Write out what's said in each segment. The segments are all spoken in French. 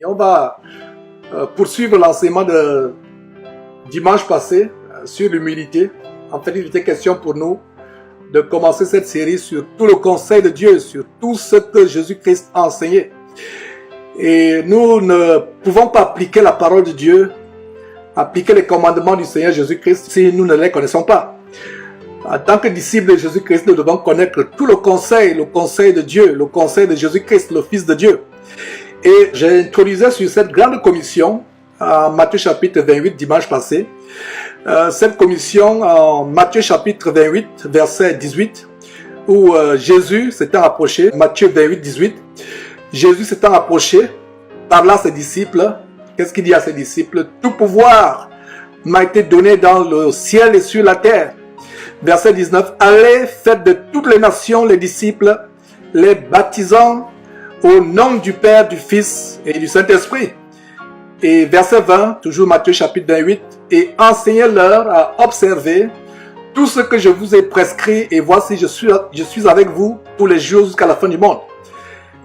Et on va poursuivre l'enseignement de dimanche passé sur l'humilité. En fait, il était question pour nous de commencer cette série sur tout le conseil de Dieu, sur tout ce que Jésus-Christ a enseigné. Et nous ne pouvons pas appliquer la parole de Dieu, appliquer les commandements du Seigneur Jésus-Christ si nous ne les connaissons pas. En tant que disciples de Jésus-Christ, nous devons connaître tout le conseil de Dieu, le conseil de Jésus-Christ, le Fils de Dieu. Et j'ai introduisé sur cette grande commission en Matthieu chapitre 28 dimanche passé. Cette commission en Matthieu chapitre 28 verset 18 où Jésus s'étant approché, Matthieu 28 18, Jésus s'étant approché, parla à ses disciples. Qu'est-ce qu'il dit à ses disciples? Tout pouvoir m'a été donné dans le ciel et sur la terre. Verset 19, allez, faites de toutes les nations les disciples, les baptisant au nom du Père, du Fils et du Saint-Esprit. Et verset 20, toujours Matthieu chapitre 28, et enseignez-leur à observer tout ce que je vous ai prescrit, et voici, je suis avec vous tous les jours jusqu'à la fin du monde.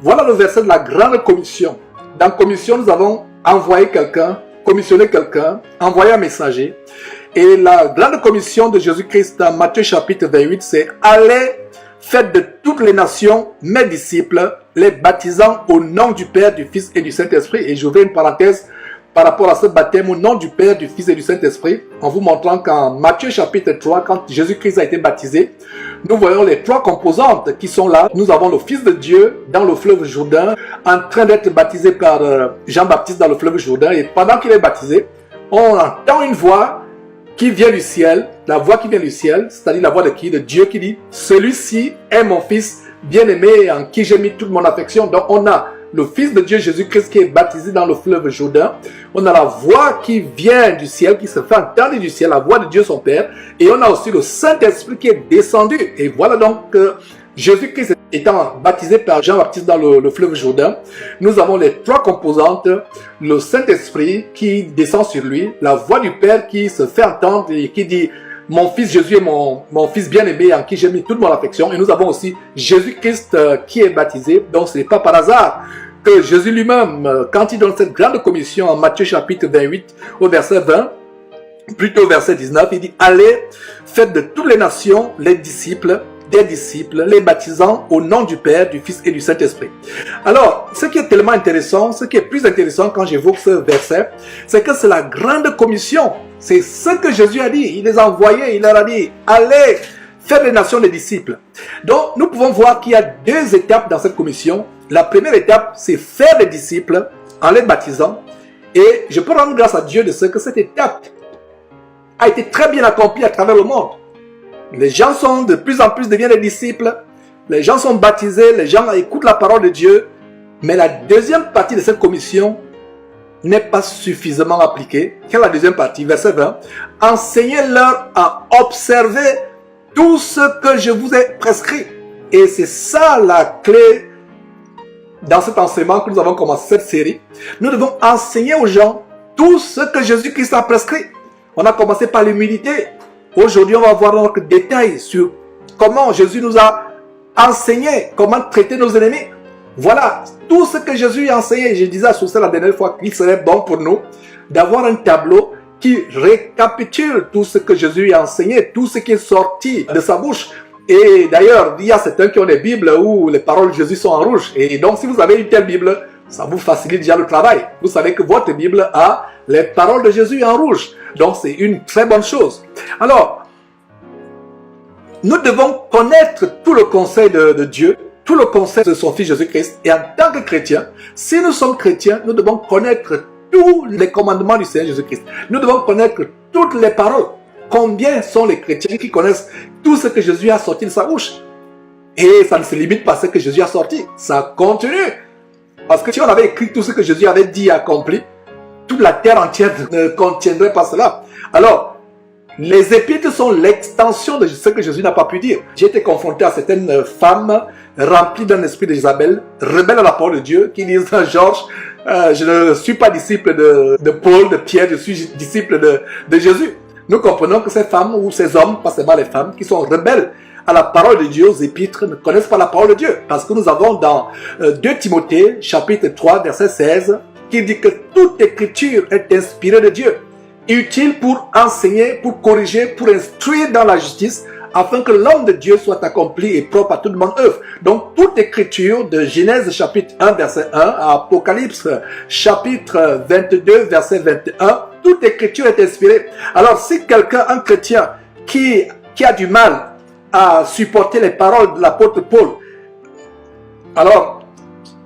Voilà le verset de la grande commission. Dans commission, nous avons envoyé quelqu'un, commissionné quelqu'un, envoyé un messager. Et la grande commission de Jésus-Christ dans Matthieu chapitre 28, c'est « Allez, faites de toutes les nations mes disciples, les baptisant au nom du Père, du Fils et du Saint-Esprit. » Et j'ouvre une parenthèse par rapport à ce baptême au nom du Père, du Fils et du Saint-Esprit, en vous montrant qu'en Matthieu chapitre 3, quand Jésus-Christ a été baptisé, nous voyons les trois composantes qui sont là. Nous avons le Fils de Dieu dans le fleuve Jourdain, en train d'être baptisé par Jean-Baptiste dans le fleuve Jourdain. Et pendant qu'il est baptisé, on entend une voix qui vient du ciel, la voix qui vient du ciel, c'est-à-dire la voix de qui? De Dieu qui dit « Celui-ci est mon Fils bien-aimé en qui j'ai mis toute mon affection. » Donc on a le Fils de Dieu Jésus-Christ qui est baptisé dans le fleuve Jourdain. On a la voix qui vient du ciel, qui se fait entendre du ciel, la voix de Dieu son Père. Et on a aussi le Saint-Esprit qui est descendu. Et voilà donc que Jésus-Christ étant baptisé par Jean-Baptiste dans le fleuve Jourdain, nous avons les trois composantes, le Saint-Esprit qui descend sur lui, la voix du Père qui se fait entendre et qui dit « Mon fils Jésus est mon fils bien-aimé en qui j'ai mis toute mon affection ». Et nous avons aussi Jésus-Christ qui est baptisé. Donc ce n'est pas par hasard que Jésus lui-même, quand il donne cette grande commission en Matthieu chapitre 28 au verset 20, plutôt au verset 19, il dit « Allez, faites de toutes les nations les disciples, des disciples, les baptisant au nom du Père, du Fils et du Saint-Esprit. » Alors, ce qui est tellement intéressant, ce qui est plus intéressant quand j'évoque ce verset, c'est que c'est la grande commission. C'est ce que Jésus a dit. Il les a envoyés, il leur a dit, allez, faites les nations des disciples. Donc, nous pouvons voir qu'il y a deux étapes dans cette commission. La première étape, c'est faire des disciples en les baptisant. Et je peux rendre grâce à Dieu de ce que cette étape a été très bien accomplie à travers le monde. Les gens sont de plus en plus deviennent des disciples. Les gens sont baptisés, les gens écoutent la parole de Dieu. Mais la deuxième partie de cette commission n'est pas suffisamment appliquée. Quelle est la deuxième partie? Verset 20. Enseignez-leur à observer tout ce que je vous ai prescrit. Et c'est ça la clé dans cet enseignement que nous avons commencé cette série. Nous devons enseigner aux gens tout ce que Jésus-Christ a prescrit. On a commencé par l'humilité. Aujourd'hui, on va voir notre détail sur comment Jésus nous a enseigné, comment traiter nos ennemis. Voilà, tout ce que Jésus a enseigné. Je disais à Soussel la dernière fois qu'il serait bon pour nous d'avoir un tableau qui récapitule tout ce que Jésus a enseigné, tout ce qui est sorti de sa bouche. Et d'ailleurs, il y a certains qui ont des Bibles où les paroles de Jésus sont en rouge. Et donc, si vous avez une telle Bible, ça vous facilite déjà le travail. Vous savez que votre Bible a les paroles de Jésus en rouge. Donc, c'est une très bonne chose. Alors, nous devons connaître tout le conseil de Dieu, tout le conseil de son Fils Jésus-Christ. Et en tant que chrétiens, si nous sommes chrétiens, nous devons connaître tous les commandements du Seigneur Jésus-Christ. Nous devons connaître toutes les paroles. Combien sont les chrétiens qui connaissent tout ce que Jésus a sorti de sa bouche? Et ça ne se limite pas à ce que Jésus a sorti. Ça continue. Parce que si on avait écrit tout ce que Jésus avait dit et accompli, toute la terre entière ne contiendrait pas cela. Alors, les épîtres sont l'extension de ce que Jésus n'a pas pu dire. J'ai été confronté à certaines femmes remplies d'un esprit d'Isabelle, rebelles à la parole de Dieu, qui disent à Georges, je ne suis pas disciple de Paul, de Pierre, je suis disciple de Jésus. Nous comprenons que ces femmes ou ces hommes, pas seulement les femmes, qui sont rebelles à la parole de Dieu, aux épîtres, ne connaissent pas la parole de Dieu. Parce que nous avons dans 2 Timothée, chapitre 3, verset 16, qui dit que toute écriture est inspirée de Dieu, utile pour enseigner, pour corriger, pour instruire dans la justice, afin que l'homme de Dieu soit accompli et propre à toute bonne œuvre. Donc, toute écriture de Genèse chapitre 1, verset 1, à Apocalypse chapitre 22, verset 21, toute écriture est inspirée. Alors, si quelqu'un, un chrétien, qui a du mal à supporter les paroles de l'apôtre Paul, alors,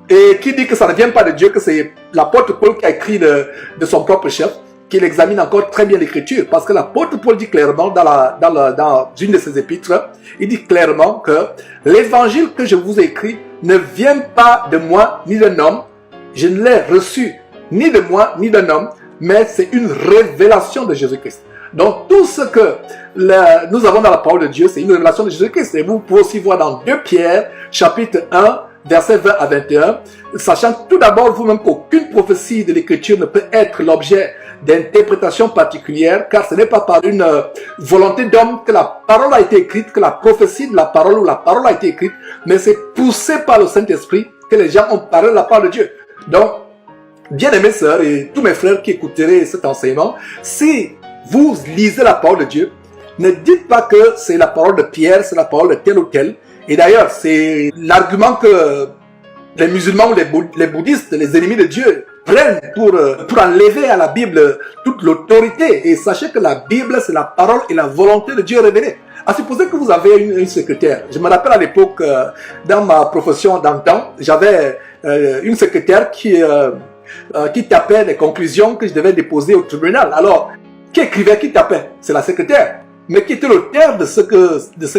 et qui dit que ça ne vient pas de Dieu, que c'est l'apôtre Paul qui a écrit de son propre chef, qu'il examine encore très bien l'écriture, parce que l'apôtre Paul dit clairement dans une de ses épîtres, il dit clairement que l'évangile que je vous ai écrit ne vient pas de moi ni d'un homme, je ne l'ai reçu ni de moi ni d'un homme, mais c'est une révélation de Jésus-Christ. Donc tout ce que nous avons dans la parole de Dieu, c'est une révélation de Jésus-Christ. Et vous pouvez aussi voir dans 2 Pierre, chapitre 1, versets 20 à 21, sachant tout d'abord vous-même qu'aucune prophétie de l'écriture ne peut être l'objet d'interprétation particulière, car ce n'est pas par une volonté d'homme que la parole a été écrite, que la prophétie de la parole ou la parole a été écrite, mais c'est poussé par le Saint-Esprit que les gens ont parlé de la parole de Dieu. Donc, bien-aimés sœurs et tous mes frères qui écouteraient cet enseignement, si vous lisez la parole de Dieu, ne dites pas que c'est la parole de Pierre, c'est la parole de tel ou tel. Et d'ailleurs, c'est l'argument que les musulmans ou les bouddhistes, les ennemis de Dieu, prennent pour enlever à la Bible toute l'autorité. Et sachez que la Bible, c'est la parole et la volonté de Dieu révélée. À supposer que vous avez une secrétaire. Je me rappelle à l'époque, dans ma profession d'antan, j'avais une secrétaire qui tapait les conclusions que je devais déposer au tribunal. Alors, qui écrivait, qui tapait? C'est la secrétaire. Mais qui était l'auteur de ce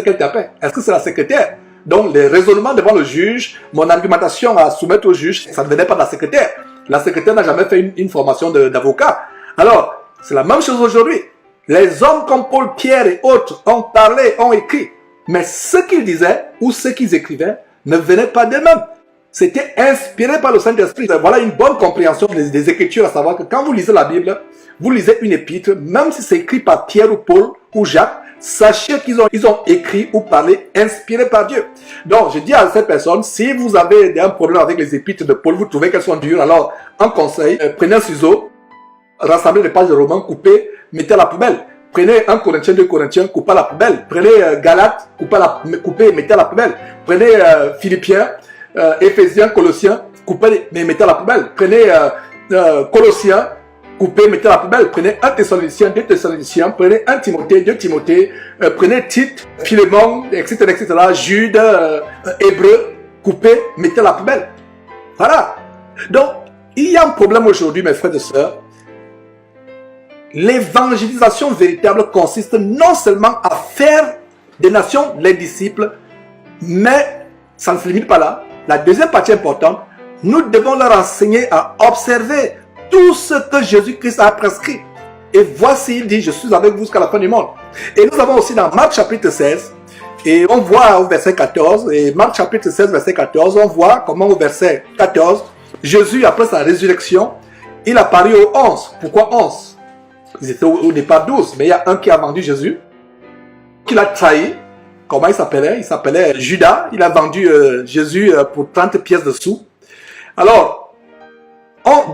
qu'elle tapait? Est-ce que c'est la secrétaire? Donc, les raisonnements devant le juge, mon argumentation à soumettre au juge, ça ne venait pas de la secrétaire. La secrétaire n'a jamais fait une formation d'avocat. Alors, c'est la même chose aujourd'hui. Les hommes comme Paul, Pierre et autres ont parlé, ont écrit. Mais ce qu'ils disaient ou ce qu'ils écrivaient ne venait pas d'eux-mêmes. C'était inspiré par le Saint-Esprit. Voilà une bonne compréhension des Écritures, à savoir que quand vous lisez la Bible, vous lisez une épître, même si c'est écrit par Pierre ou Paul ou Jacques, sachez qu'ils ont écrit ou parlé inspiré par Dieu. Donc, je dis à cette personne, si vous avez un problème avec les épîtres de Paul, vous trouvez qu'elles sont dures, alors, un conseil, prenez un ciseau, rassemblez les pages de Romains, coupez, mettez à la poubelle. Prenez 1 Corinthiens, 2 Corinthiens, coupez à la poubelle. Prenez Galates, coupez, mettez à la poubelle. Prenez Philippiens, Éphésiens, Colossiens, coupez, mais mettez à la poubelle. Prenez Colossiens, coupez, mettez à la poubelle. Prenez 1 Thessaloniciens, 2 Thessaloniciens, prenez 1 Timothée, 2 Timothée, prenez Tite, Philémon, etc., Jude, Hébreu, coupez, mettez à la poubelle. Voilà. Donc, il y a un problème aujourd'hui, mes frères et sœurs. L'évangélisation véritable consiste non seulement à faire des nations les disciples, mais ça ne se limite pas là. La deuxième partie importante, nous devons leur enseigner à observer tout ce que Jésus-Christ a prescrit. Et voici, il dit, je suis avec vous jusqu'à la fin du monde. Et nous avons aussi dans Marc chapitre 16, et on voit au verset 14, et Marc chapitre 16, verset 14, on voit comment au verset 14, Jésus, après sa résurrection, il a parlé aux 11. Pourquoi 11? Ils étaient au départ 12, mais il y a un qui a vendu Jésus, qui l'a trahi. Comment il s'appelait? Il s'appelait Judas. Il a vendu Jésus pour 30 pièces de sous. Alors,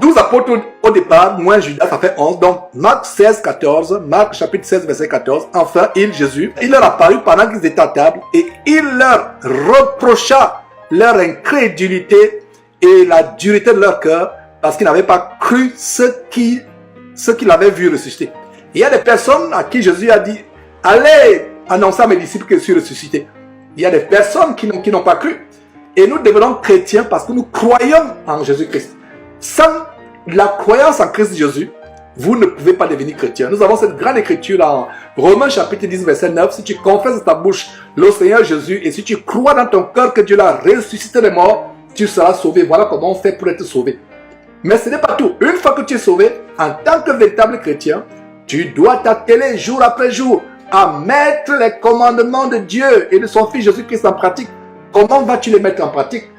12 apôtres au départ, moins Judas, ça fait 11. Donc, Marc 16, 14, Marc chapitre 16, verset 14. Enfin, Jésus, il leur a paru pendant qu'ils étaient à table et il leur reprocha leur incrédulité et la dureté de leur cœur parce qu'ils n'avaient pas cru ce qu'il avait vu ressusciter. Il y a des personnes à qui Jésus a dit, allez annoncer à mes disciples que je suis ressuscité. Il y a des personnes qui n'ont pas cru. Et nous devenons chrétiens parce que nous croyons en Jésus-Christ. Sans la croyance en Christ Jésus, vous ne pouvez pas devenir chrétien. Nous avons cette grande écriture en Romains chapitre 10, verset 9. Si tu confesses de ta bouche le Seigneur Jésus et si tu crois dans ton cœur que Dieu l'a ressuscité des morts, tu seras sauvé. Voilà comment on fait pour être sauvé. Mais ce n'est pas tout. Une fois que tu es sauvé, en tant que véritable chrétien, tu dois t'atteler jour après jour à mettre les commandements de Dieu et de son Fils Jésus-Christ en pratique. Comment vas-tu les mettre en pratique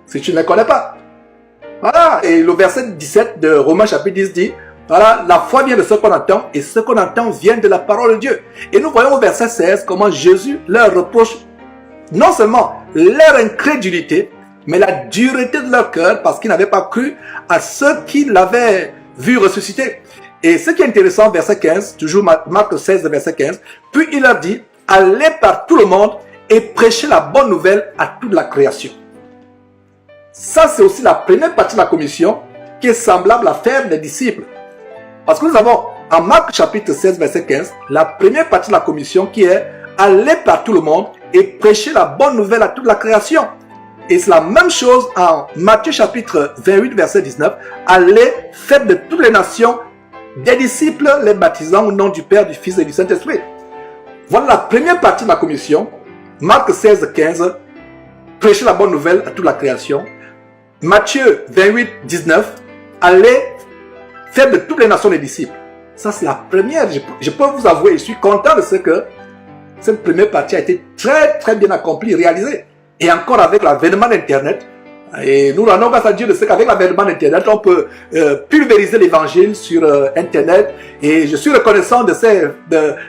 si tu ne les connais pas? Voilà. Et le verset 17 de Romains chapitre 10 dit, voilà, la foi vient de ce qu'on entend et ce qu'on entend vient de la parole de Dieu. Et nous voyons au verset 16 comment Jésus leur reproche non seulement leur incrédulité, mais la dureté de leur cœur, parce qu'ils n'avaient pas cru à ceux qui l'avaient vu ressusciter. Et ce qui est intéressant, verset 15, toujours Marc 16, verset 15, puis il leur dit, allez par tout le monde et prêchez la bonne nouvelle à toute la création. Ça, c'est aussi la première partie de la commission qui est semblable à faire des disciples. Parce que nous avons, en Marc chapitre 16, verset 15, la première partie de la commission qui est allez par tout le monde et prêchez la bonne nouvelle à toute la création. Et c'est la même chose en Matthieu chapitre 28, verset 19. Allez, faites de toutes les nations des disciples, les baptisant au nom du Père, du Fils et du Saint-Esprit. Voilà la première partie de la commission. Marc 16, 15. Prêchez la bonne nouvelle à toute la création. Matthieu 28, 19. Allez, faites de toutes les nations des disciples. Ça, c'est la première. Je peux vous avouer, je suis content de ce que cette première partie a été très bien accomplie, réalisée. Et encore avec l'avènement d'Internet, et nous rendons grâce à Dieu de ce qu'avec l'avènement d'Internet, on peut pulvériser l'évangile sur Internet. Et je suis reconnaissant de ces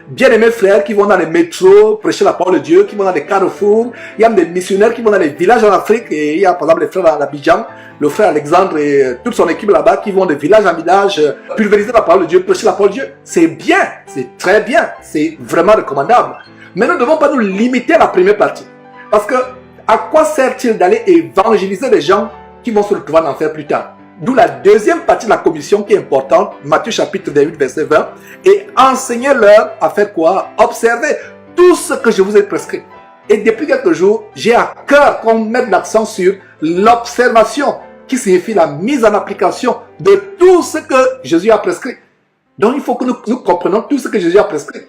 bien-aimés frères qui vont dans les métros prêcher la parole de Dieu, qui vont dans les carrefours. Il y a des missionnaires qui vont dans les villages en Afrique. Et il y a par exemple les frères à l'Abidjan, le frère Alexandre et toute son équipe là-bas qui vont de village en village pulvériser la parole de Dieu, prêcher la parole de Dieu. C'est bien, c'est très bien, c'est vraiment recommandable. Mais nous ne devons pas nous limiter à la première partie. Parce que à quoi sert-il d'aller évangéliser les gens qui vont se retrouver en enfer plus tard? D'où la deuxième partie de la commission qui est importante, Matthieu chapitre 28, verset 20. Et enseignez-leur à faire quoi? Observez tout ce que je vous ai prescrit. Et depuis quelques jours, j'ai à cœur qu'on mette l'accent sur l'observation, qui signifie la mise en application de tout ce que Jésus a prescrit. Donc il faut que nous comprenions tout ce que Jésus a prescrit.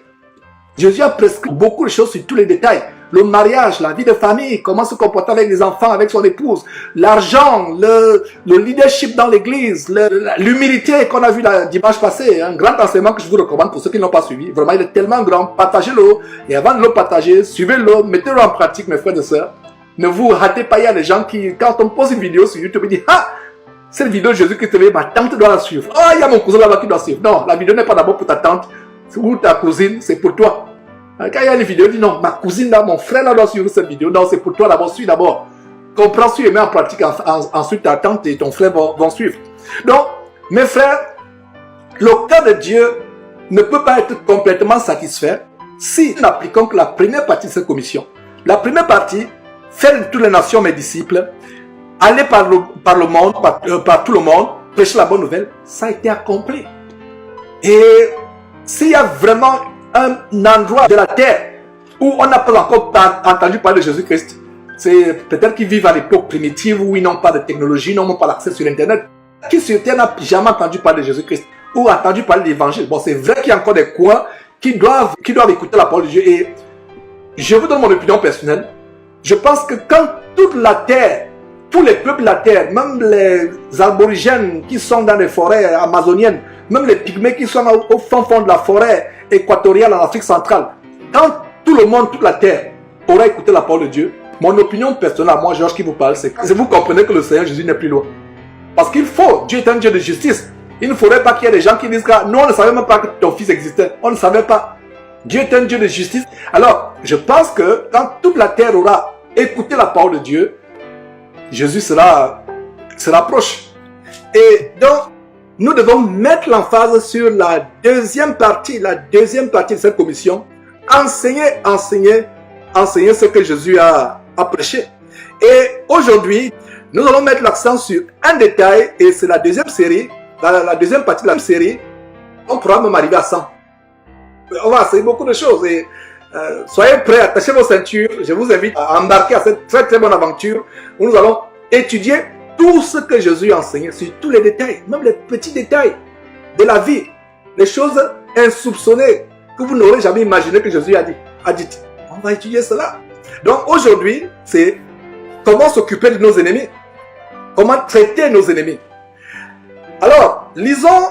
Jésus a prescrit beaucoup de choses sur tous les détails. Le mariage, la vie de famille, comment se comporter avec les enfants, avec son épouse, l'argent, le leadership dans l'église, l'humilité qu'on a vu dimanche passé. Un grand enseignement que je vous recommande pour ceux qui ne l'ont pas suivi. Vraiment, il est tellement grand. Partagez-le. Et avant de le partager, suivez-le, mettez-le en pratique, mes frères et sœurs. Ne vous ratez pas. Il y a des gens qui, quand on pose une vidéo sur YouTube, ils disent, ah, cette vidéo de Jésus-Christ, ma tante doit la suivre. Ah, il y a mon cousin là-bas qui doit suivre. Non, la vidéo n'est pas d'abord pour ta tante ou ta cousine, c'est pour toi. Quand il y a une vidéo, dit non, ma cousine là, mon frère là doit suivre cette vidéo. Non, c'est pour toi d'abord, suis d'abord. Comprends, suis et mets en pratique. Ensuite, ta tante et ton frère vont suivre. Donc, mes frères, le cœur de Dieu ne peut pas être complètement satisfait si nous n'appliquons que la première partie de cette commission. La première partie, faire de toutes les nations mes disciples, aller par le monde, par tout le monde, prêcher la bonne nouvelle, ça a été accompli. Et s'il y a vraiment un endroit de la terre où on n'a pas encore entendu parler de Jésus-Christ, c'est peut-être qu'ils vivent à l'époque primitive où ils n'ont pas de technologie, n'ont pas l'accès sur Internet. Qui sur terre n'a jamais entendu parler de Jésus-Christ ou entendu parler de l'Évangile? Bon, c'est vrai qu'il y a encore des coins qui doivent écouter la parole de Dieu. Et je vous donne mon opinion personnelle. Je pense que quand toute la terre, tous les peuples de la terre, même les aborigènes qui sont dans les forêts amazoniennes, même les pygmées qui sont au fond de la forêt équatoriale en Afrique centrale, quand tout le monde, toute la terre aura écouté la parole de Dieu, mon opinion personnelle, moi Georges qui vous parle, c'est que vous comprenez que le Seigneur Jésus n'est plus loin. Parce qu'il faut, Dieu est un Dieu de justice. Il ne faudrait pas qu'il y ait des gens qui disent que nous on ne savait même pas que ton fils existait. On ne savait pas. Dieu est un Dieu de justice. Alors, je pense que quand toute la terre aura écouté la parole de Dieu, Jésus sera proche. Et donc, nous devons mettre l'emphase sur la deuxième partie de cette commission. Enseigner ce que Jésus a prêché. Et aujourd'hui, nous allons mettre l'accent sur un détail, et c'est la deuxième série, la deuxième partie de la série. On pourra même arriver à 100. On va essayer beaucoup de choses. Et soyez prêts, attachez vos ceintures. Je vous invite à embarquer à cette très bonne aventure où nous allons étudier tout ce que Jésus a enseigné, sur tous les détails, même les petits détails de la vie, les choses insoupçonnées que vous n'aurez jamais imaginé que Jésus a dit. On va étudier cela. Donc aujourd'hui, c'est comment s'occuper de nos ennemis, comment traiter nos ennemis. Alors, lisons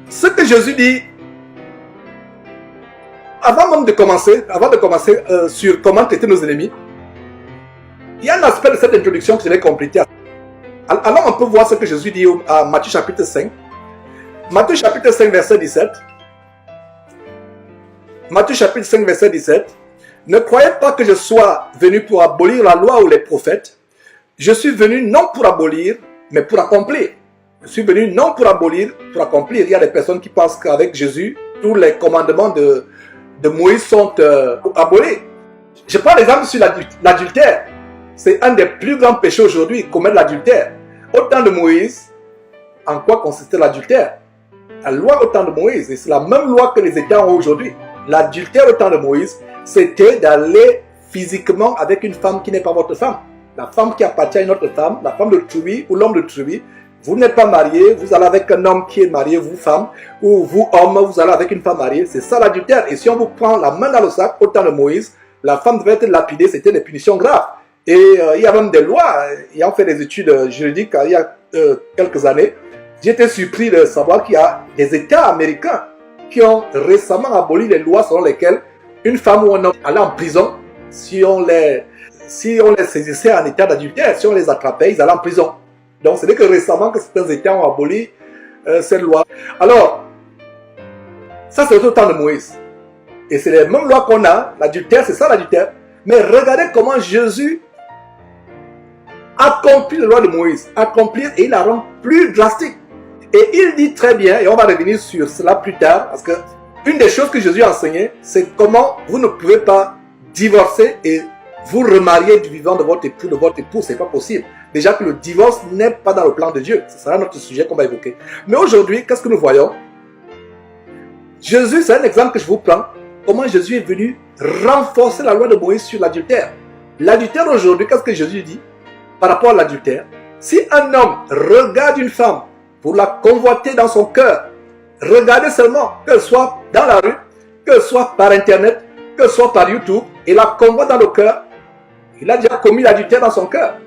ce que Jésus dit. Avant de commencer sur comment traiter nos ennemis, il y a un aspect de cette introduction que je vais compléter. Alors on peut voir ce que Jésus dit à Matthieu chapitre 5. Matthieu chapitre 5 verset 17. Matthieu chapitre 5 verset 17. Ne croyez pas que je sois venu pour abolir la loi ou les prophètes. Je suis venu non pour abolir, mais pour accomplir. Je suis venu non pour abolir, pour accomplir. Il y a des personnes qui pensent qu'avec Jésus, tous les commandements de Moïse sont abolis. Je prends l'exemple sur l'adultère. C'est un des plus grands péchés aujourd'hui, commettre l'adultère. Au temps de Moïse, en quoi consistait l'adultère? La loi au temps de Moïse, et c'est la même loi que les États ont aujourd'hui. L'adultère au temps de Moïse, c'était d'aller physiquement avec une femme qui n'est pas votre femme. La femme qui appartient à une autre femme, la femme de tribu ou l'homme de tribu. Vous n'êtes pas marié, vous allez avec un homme qui est marié, vous femme, ou vous homme, vous allez avec une femme mariée. C'est ça l'adultère. Et si on vous prend la main dans le sac au temps de Moïse, la femme devait être lapidée, c'était des punitions graves. Et il y a même des lois, ayant fait des études juridiques il y a quelques années, j'ai été surpris de savoir qu'il y a des États américains qui ont récemment aboli les lois selon lesquelles une femme ou un homme allait en prison si on les saisissait en état d'adultère, si on les attrapait, ils allaient en prison. Donc c'est que récemment que certains États ont aboli cette loi. Alors, ça c'est au temps de Moïse. Et c'est les mêmes lois qu'on a, l'adultère, c'est ça l'adultère. Mais regardez comment Jésus accomplit la loi de Moïse, accomplir et il la rend plus drastique. Et il dit très bien, et on va revenir sur cela plus tard, parce que une des choses que Jésus a enseigné, c'est comment vous ne pouvez pas divorcer et vous remarier du vivant de votre époux, c'est pas possible. Déjà que le divorce n'est pas dans le plan de Dieu. Ce sera notre sujet qu'on va évoquer. Mais aujourd'hui, qu'est-ce que nous voyons? Jésus, c'est un exemple que je vous prends. Comment Jésus est venu renforcer la loi de Moïse sur l'adultère. L'adultère aujourd'hui, qu'est-ce que Jésus dit par rapport à l'adultère? Si un homme regarde une femme pour la convoiter dans son cœur, regardez seulement, qu'elle soit dans la rue, qu'elle soit par internet, qu'elle soit par YouTube, et la convoite dans le cœur, il a déjà commis l'adultère dans son cœur.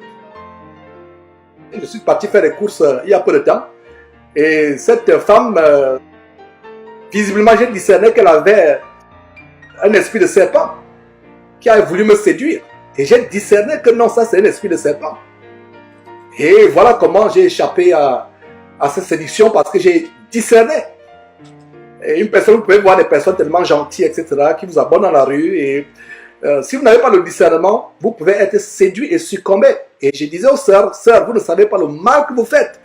Je suis parti faire des courses il y a peu de temps, et cette femme, visiblement j'ai discerné qu'elle avait un esprit de serpent qui a voulu me séduire. Et j'ai discerné que non, ça c'est un esprit de serpent. Et voilà comment j'ai échappé à cette séduction, parce que j'ai discerné. Et une personne, vous pouvez voir des personnes tellement gentilles, etc., qui vous abonnent dans la rue. Et si vous n'avez pas le discernement, vous pouvez être séduit et succomber. Et je disais aux sœurs, vous ne savez pas le mal que vous faites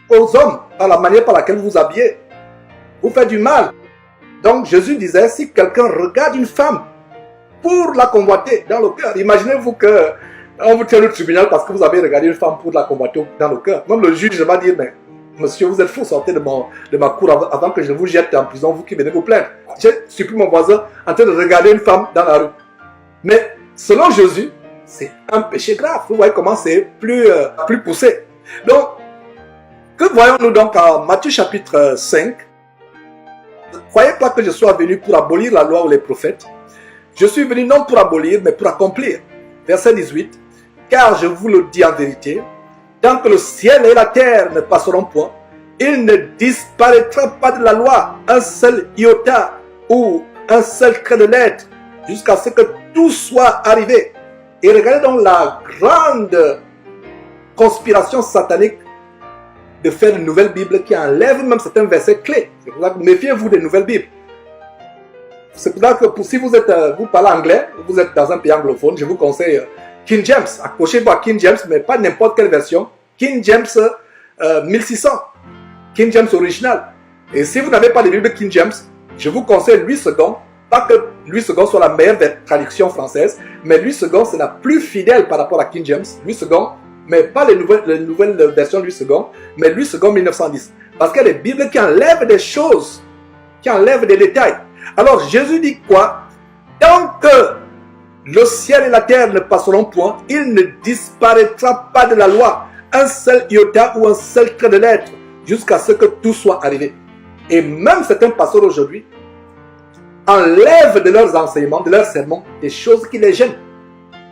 aux hommes, par la manière par laquelle vous vous habillez. Vous faites du mal. Donc Jésus disait, si quelqu'un regarde une femme pour la convoiter dans le cœur, imaginez-vous qu'on vous tient au tribunal parce que vous avez regardé une femme pour la convoiter dans le cœur. Même le juge va dire, mais monsieur, vous êtes fou, sortez de ma cour avant que je vous jette en prison, vous qui venez vous plaindre. J'ai surpris mon voisin en train de regarder une femme dans la rue. Mais selon Jésus, c'est un péché grave. Vous voyez comment c'est plus poussé. Donc, que voyons-nous donc en Matthieu chapitre 5? Ne croyez pas que je sois venu pour abolir la loi ou les prophètes. Je suis venu non pour abolir, mais pour accomplir. Verset 18. Car je vous le dis en vérité, tant que le ciel et la terre ne passeront point, il ne disparaîtra pas de la loi un seul iota ou un seul trait de lettre, jusqu'à ce que tout soit arrivé. Et regardez donc la grande conspiration satanique de faire une nouvelle Bible qui enlève même certains versets clés. C'est pour ça que méfiez-vous des nouvelles Bibles. C'est pour ça que si vous parlez anglais, vous êtes dans un pays anglophone, je vous conseille King James. Accrochez-vous à King James, mais pas n'importe quelle version. King James 1600. King James original. Et si vous n'avez pas de Bible King James, je vous conseille Louis II. Pas que Louis II soit la meilleure traduction française, mais Louis II c'est la plus fidèle par rapport à King James. Louis II, mais pas les nouvelles versions de Louis II, mais Louis II 1910. Parce qu'il y a des Bibles qui enlèvent des choses, qui enlèvent des détails. Alors Jésus dit quoi? Tant que le ciel et la terre ne passeront point, il ne disparaîtra pas de la loi un seul iota ou un seul trait de lettre, jusqu'à ce que tout soit arrivé. Et même certains pasteurs aujourd'hui enlèvent de leurs enseignements, de leurs sermons, des choses qui les gênent.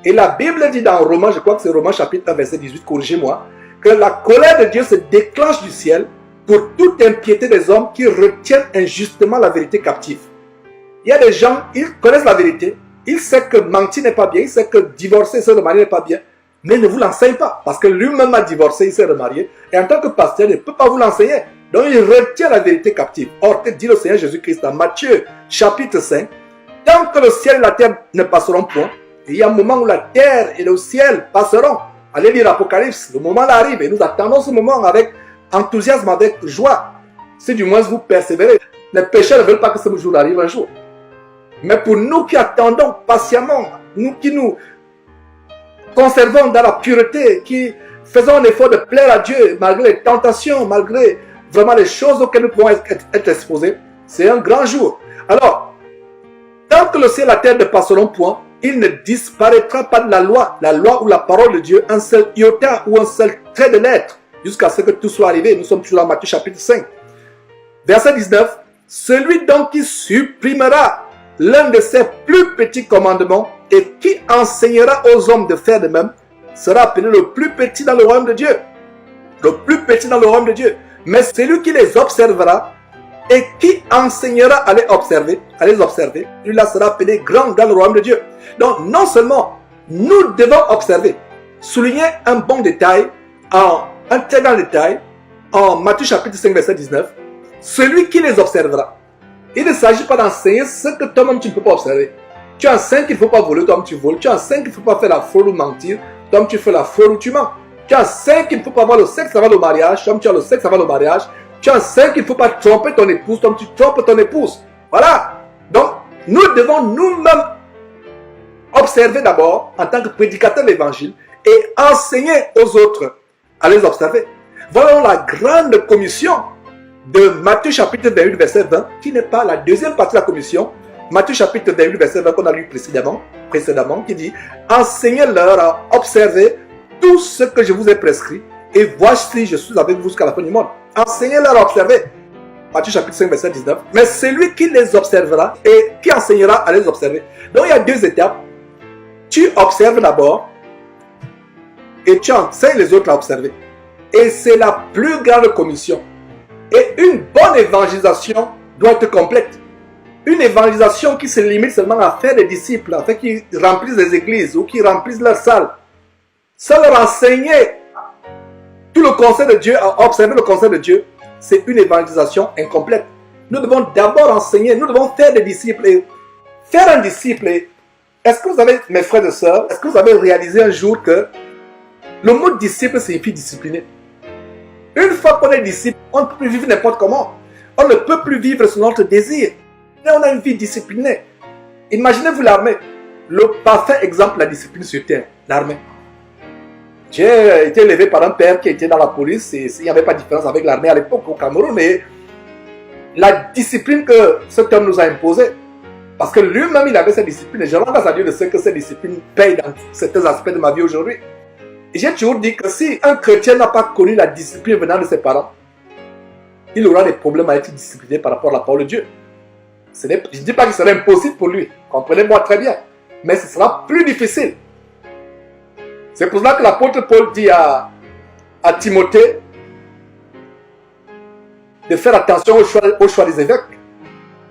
Et la Bible dit dans Romains, je crois que c'est Romains chapitre 1, verset 18, corrigez-moi, que la colère de Dieu se déclenche du ciel pour toute impiété des hommes qui retiennent injustement la vérité captive. Il y a des gens, ils connaissent la vérité, ils savent que mentir n'est pas bien, ils savent que divorcer, se remarier n'est pas bien, mais ne vous l'enseigne pas, parce que lui-même a divorcé, il s'est remarié, et en tant que pasteur, il ne peut pas vous l'enseigner. Donc il retient la vérité captive. Or, que dit le Seigneur Jésus-Christ dans Matthieu chapitre 5, tant que le ciel et la terre ne passeront point, il y a un moment où la terre et le ciel passeront, Allez lire l'Apocalypse, le moment arrive et nous attendons ce moment avec enthousiasme, avec joie. Si du moins vous persévérez, les pécheurs ne veulent pas que ce jour arrive un jour. Mais pour nous qui attendons patiemment, nous qui nous conservons dans la pureté, qui faisons un effort de plaire à Dieu malgré les tentations, malgré vraiment les choses auxquelles nous pouvons être exposés, c'est un grand jour. Alors, tant que le ciel et la terre ne passeront point, il ne disparaîtra pas de la loi ou la parole de Dieu, un seul iota ou un seul trait de lettre, jusqu'à ce que tout soit arrivé. Nous sommes toujours dans Matthieu chapitre 5. Verset 19. Celui donc qui supprimera l'un de ses plus petits commandements et qui enseignera aux hommes de faire de même, sera appelé le plus petit dans le royaume de Dieu. Le plus petit dans le royaume de Dieu. Mais celui qui les observera et qui enseignera à les observer, lui-là sera appelé grand dans le royaume de Dieu. Donc, non seulement nous devons observer, souligner un bon détail, un très grand détail, en Matthieu chapitre 5, verset 19, celui qui les observera. Il ne s'agit pas d'enseigner ce que toi-même tu ne peux pas observer. Tu enseignes qu'il ne faut pas voler, toi-même tu voles. Tu enseignes qu'il ne faut pas faire la fraude ou mentir, toi-même tu fais la fraude ou tu mens. Tu enseignes qu'il ne faut pas avoir le sexe avant le mariage, toi-même tu as le sexe avant le mariage. Tu enseignes qu'il ne faut pas tromper ton épouse, toi-même tu trompes ton épouse. Voilà. Donc, nous devons nous-mêmes observer d'abord en tant que prédicateurs de l'évangile et enseigner aux autres à les observer. Voilà la grande commission de Matthieu chapitre 28 verset 20 qui n'est pas la deuxième partie de la commission. Matthieu chapitre 28 verset 20 qu'on a lu précédemment qui dit enseignez-leur à observer tout ce que je vous ai prescrit et voici je suis avec vous jusqu'à la fin du monde. Enseignez-leur à observer. Matthieu chapitre 5 verset 19. Mais celui qui les observera et qui enseignera à les observer. Donc il y a deux étapes. Tu observes d'abord et tu enseignes les autres à observer. Et c'est la plus grande commission. Et une bonne évangélisation doit être complète. Une évangélisation qui se limite seulement à faire des disciples, à faire qu'ils remplissent les églises ou qu'ils remplissent leurs salles. Sans leur enseigner tout le conseil de Dieu, à observer le conseil de Dieu, c'est une évangélisation incomplète. Nous devons d'abord enseigner, nous devons faire des disciples. Et faire un disciple, est-ce que vous avez, mes frères et sœurs, est-ce que vous avez réalisé un jour que le mot disciple signifie discipliner? Une fois qu'on est disciple, on ne peut plus vivre n'importe comment. On ne peut plus vivre selon notre désir. Mais on a une vie disciplinée. Imaginez-vous l'armée. Le parfait exemple de la discipline sur terre, l'armée. J'ai été élevé par un père qui était dans la police et il n'y avait pas de différence avec l'armée à l'époque au Cameroun. Et la discipline que cet homme nous a imposée, parce que lui-même il avait cette discipline, et je rends grâce à Dieu de ce que cette discipline paye dans certains aspects de ma vie aujourd'hui. Et j'ai toujours dit que si un chrétien n'a pas connu la discipline venant de ses parents, il aura des problèmes à être discipliné par rapport à la parole de Dieu. Je ne dis pas que ce serait impossible pour lui, comprenez-moi très bien, mais ce sera plus difficile. C'est pour cela que l'apôtre Paul dit à Timothée de faire attention au choix des évêques.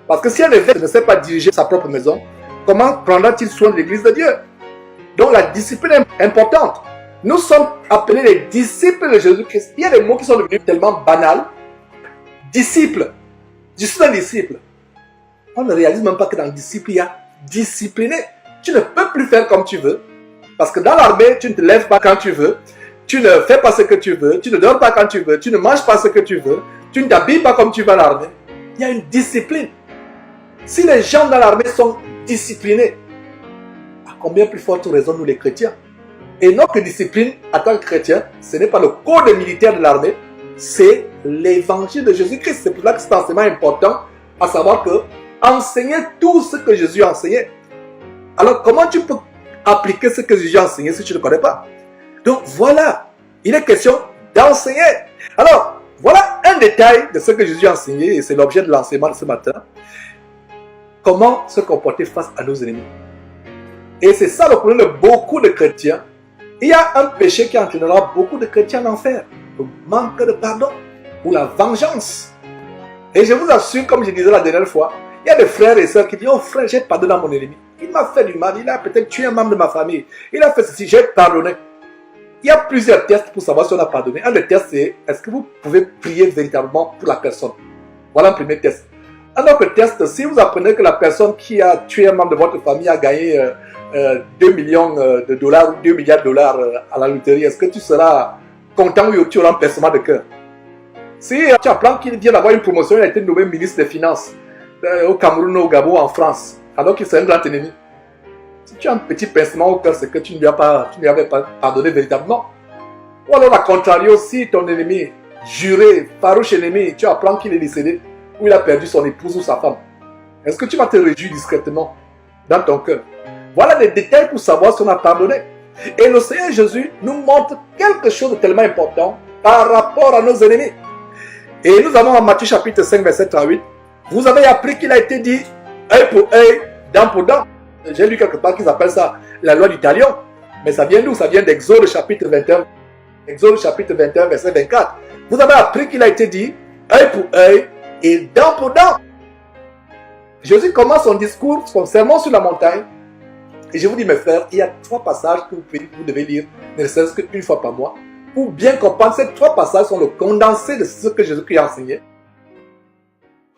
Parce que si un évêque ne sait pas diriger sa propre maison, comment prendra-t-il soin de l'église de Dieu? Donc la discipline est importante. Nous sommes appelés les disciples de Jésus-Christ. Il y a des mots qui sont devenus tellement banals. Disciple. Je suis un disciple. On ne réalise même pas que dans le disciple, il y a discipliné. Tu ne peux plus faire comme tu veux. Parce que dans l'armée, tu ne te lèves pas quand tu veux. Tu ne fais pas ce que tu veux. Tu ne dors pas quand tu veux. Tu ne manges pas ce que tu veux. Tu ne t'habilles pas comme tu veux à l'armée. Il y a une discipline. Si les gens dans l'armée sont disciplinés, à combien plus forte raison nous les chrétiens? Et notre discipline en tant que chrétien, ce n'est pas le code militaire de l'armée, c'est l'évangile de Jésus-Christ. C'est pour ça que c'est enseignement important, à savoir que enseigner tout ce que Jésus a enseigné. Alors comment tu peux appliquer ce que Jésus a enseigné si tu ne connais pas? Donc voilà, il est question d'enseigner. Alors, voilà un détail de ce que Jésus a enseigné et c'est l'objet de l'enseignement de ce matin. Comment se comporter face à nos ennemis. Et c'est ça le problème de beaucoup de chrétiens. Il y a un péché qui entraînera beaucoup de chrétiens en enfer. Le manque de pardon ou la vengeance. Et je vous assure, comme je disais la dernière fois, il y a des frères et sœurs qui disent « Oh frère, j'ai pardonné à mon ennemi. Il m'a fait du mal, il a peut-être tué un membre de ma famille. Il a fait ceci, j'ai pardonné. » Il y a plusieurs tests pour savoir si on a pardonné. Un des tests, c'est est-ce que vous pouvez prier véritablement pour la personne? Voilà un premier test. Un autre test, si vous apprenez que la personne qui a tué un membre de votre famille a gagné 2 millions de dollars ou 2 milliards de dollars à la loterie, est-ce que tu seras content ou tu auras un pincement de cœur? Si tu apprends qu'il vient d'avoir une promotion, il a été nommé ministre des Finances au Cameroun, au Gabon, en France, alors qu'il c'est un grand ennemi. Si tu as un petit pincement au cœur, c'est que tu ne lui avais pas pardonné véritablement. Ou alors, à contrario, si ton ennemi, juré, farouche ennemi, tu apprends qu'il est décédé, ou il a perdu son épouse ou sa femme, est-ce que tu vas te réjouir discrètement dans ton cœur? Voilà des détails pour savoir si on a pardonné. Et le Seigneur Jésus nous montre quelque chose de tellement important par rapport à nos ennemis. Et nous avons en Matthieu chapitre 5, verset 38, vous avez appris qu'il a été dit œil pour œil, dent pour dent. J'ai lu quelque part qu'ils appellent ça la loi du talion. Mais ça vient d'où? Ça vient d'Exode chapitre 21. Exode chapitre 21, verset 24. Vous avez appris qu'il a été dit œil pour œil et dent pour dent. Jésus commence son discours, son sermon sur la montagne. Et je vous dis, mes frères, il y a 3 passages que vous devez lire, ne serait-ce qu'une fois par mois, pour bien comprendre. Ces 3 passages sont le condensé de ce que Jésus-Christ a enseigné.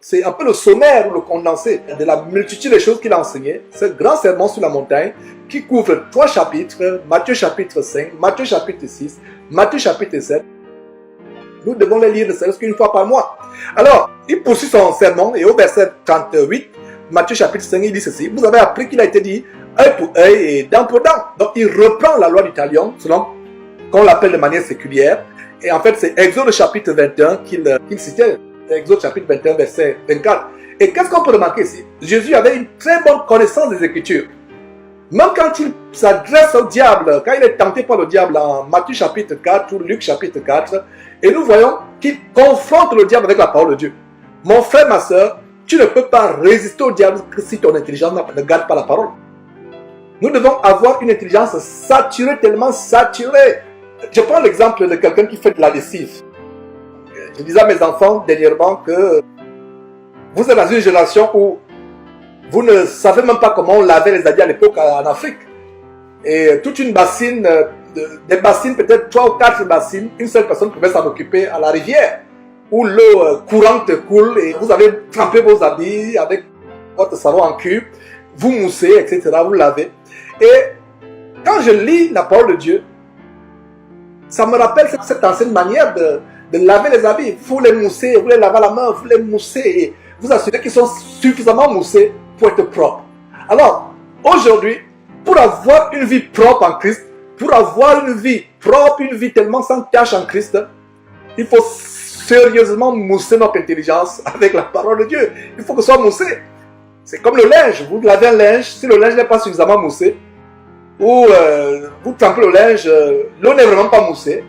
C'est un peu le sommaire ou le condensé de la multitude de choses qu'il a enseignées. Ce grand sermon sur la montagne qui couvre 3 chapitres, Matthieu chapitre 5, Matthieu chapitre 6, Matthieu chapitre 7. Nous devons les lire ne serait-ce qu'une fois par mois. Alors, il poursuit son sermon et au verset 38, Matthieu chapitre 5, il dit ceci. Vous avez appris qu'il a été dit œil pour œil et dent pour dent. Donc, il reprend la loi du talion, selon qu'on l'appelle de manière séculière. Et en fait, c'est Exode chapitre 21 qu'il citait. Exode chapitre 21, verset 24. Et qu'est-ce qu'on peut remarquer ici? Jésus avait une très bonne connaissance des Écritures. Même quand il s'adresse au diable, quand il est tenté par le diable en Matthieu chapitre 4 ou Luc chapitre 4, et nous voyons qu'il confronte le diable avec la parole de Dieu. Mon frère, ma soeur, tu ne peux pas résister au diable si ton intelligence ne garde pas la parole. Nous devons avoir une intelligence saturée, tellement saturée. Je prends l'exemple de quelqu'un qui fait de la lessive. Je disais à mes enfants dernièrement que vous êtes dans une génération où vous ne savez même pas comment on lavait les habits à l'époque en Afrique. Et toute une bassine, des bassines, peut-être 3 ou 4 bassines, une seule personne pouvait s'en occuper à la rivière, où l'eau courante coule et vous avez trempé vos habits avec votre savon en cube, vous moussez, etc., vous lavez. Et quand je lis la parole de Dieu, ça me rappelle cette ancienne manière de laver les habits. Vous les moussez, vous les lavez à la main, vous les moussez et vous assurez qu'ils sont suffisamment moussés pour être propres. Alors, aujourd'hui, pour avoir une vie propre en Christ, pour avoir une vie propre, une vie tellement sans tache en Christ, il faut sérieusement mousser notre intelligence avec la parole de Dieu. Il faut que ce soit moussé. C'est comme le linge. Vous lavez un linge, si le linge n'est pas suffisamment moussé, ou vous trempez le linge, l'eau n'est vraiment pas moussée,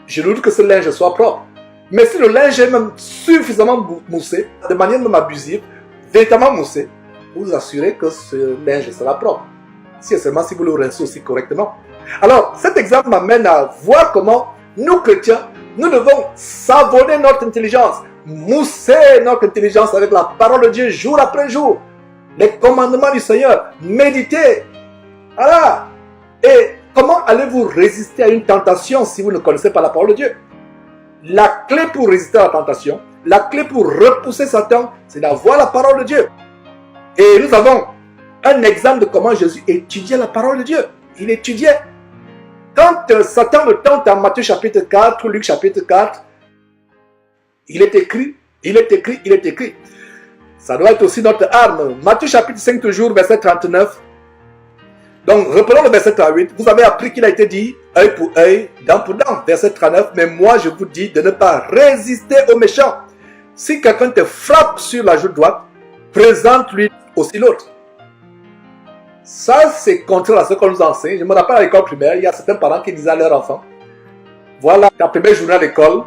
je doute que ce linge soit propre. Mais si le linge est même suffisamment moussé, de manière même abusive, véritablement moussé, vous assurez que ce linge sera propre. Si et seulement si vous le rincez aussi correctement. Alors, cet exemple m'amène à voir comment nous chrétiens, nous devons savonner notre intelligence, mousser notre intelligence avec la parole de Dieu jour après jour, les commandements du Seigneur, méditer. Voilà. Et comment allez-vous résister à une tentation si vous ne connaissez pas la parole de Dieu? La clé pour résister à la tentation, la clé pour repousser Satan, c'est d'avoir la parole de Dieu. Et nous avons un exemple de comment Jésus étudiait la parole de Dieu. Il étudiait. Quand Satan le tente en Matthieu chapitre 4 ou Luc chapitre 4, il est écrit, il est écrit, il est écrit. Ça doit être aussi notre arme. Matthieu chapitre 5 toujours, verset 39. Donc, reprenons le verset 38. Vous avez appris qu'il a été dit, œil pour œil, dent pour dent. Verset 39. Mais moi, je vous dis de ne pas résister aux méchants. Si quelqu'un te frappe sur la joue droite, présente-lui aussi l'autre. Ça, c'est contraire à ce qu'on nous enseigne. Je me rappelle à l'école primaire, il y a certains parents qui disaient à leurs enfants, voilà, ta première journée à l'école,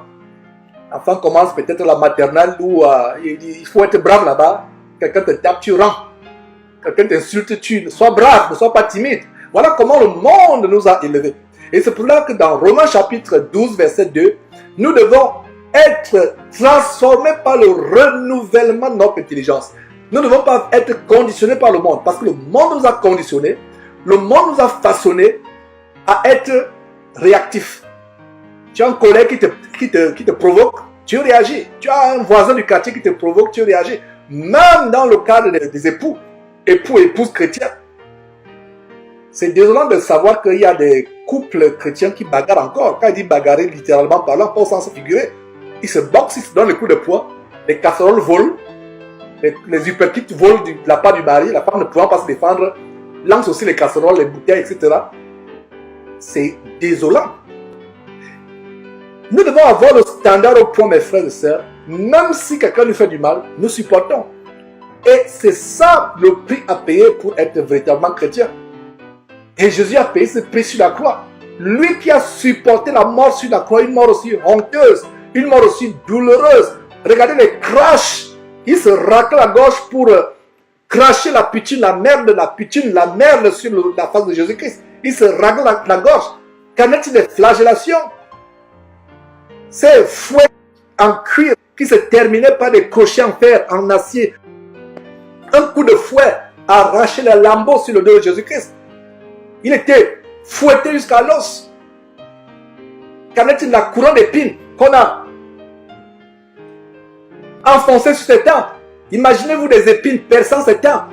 l'enfant commence peut-être la maternelle où il faut être brave là-bas. Quelqu'un te tape, tu rends. Quelqu'un t'insulte, tu sois brave, ne sois pas timide. Voilà comment le monde nous a élevés. Et c'est pour là que dans Romains chapitre 12, verset 2, nous devons être transformés par le renouvellement de notre intelligence. Nous ne devons pas être conditionnés par le monde, parce que le monde nous a conditionnés, le monde nous a façonnés à être réactifs. Tu as un collègue qui te provoque, tu réagis. Tu as un voisin du quartier qui te provoque, tu réagis. Même dans le cadre des époux et épouses chrétiens. C'est désolant de savoir qu'il y a des couples chrétiens qui bagarrent encore. Quand il dit bagarrer, littéralement parlant, pas au sens figuré. Ils se boxent, ils se donnent le coup de poing. Les casseroles volent. Les uppercuts volent de la part du mari. La femme ne pouvant pas se défendre lance aussi les casseroles, les bouteilles, etc. C'est désolant. Nous devons avoir le standard au point, mes frères et sœurs. Même si quelqu'un nous fait du mal, nous supportons. Et c'est ça le prix à payer pour être véritablement chrétien. Et Jésus a payé ce prix sur la croix. Lui qui a supporté la mort sur la croix, une mort aussi honteuse, une mort aussi douloureuse. Regardez les crashs. Il se racle la gorge pour cracher la putine, la merde sur la face de Jésus-Christ. Il se racle la gorge. Qu'en est-il des flagellations? Ces fouets en cuir qui se terminaient par des crochets en fer, en acier. Un coup de fouet a arraché les lambeaux sur le dos de Jésus-Christ. Il était fouetté jusqu'à l'os. Qu'en est-il de la couronne d'épines qu'on a enfoncée sur ses tempes? Imaginez-vous des épines perçant ses tempes.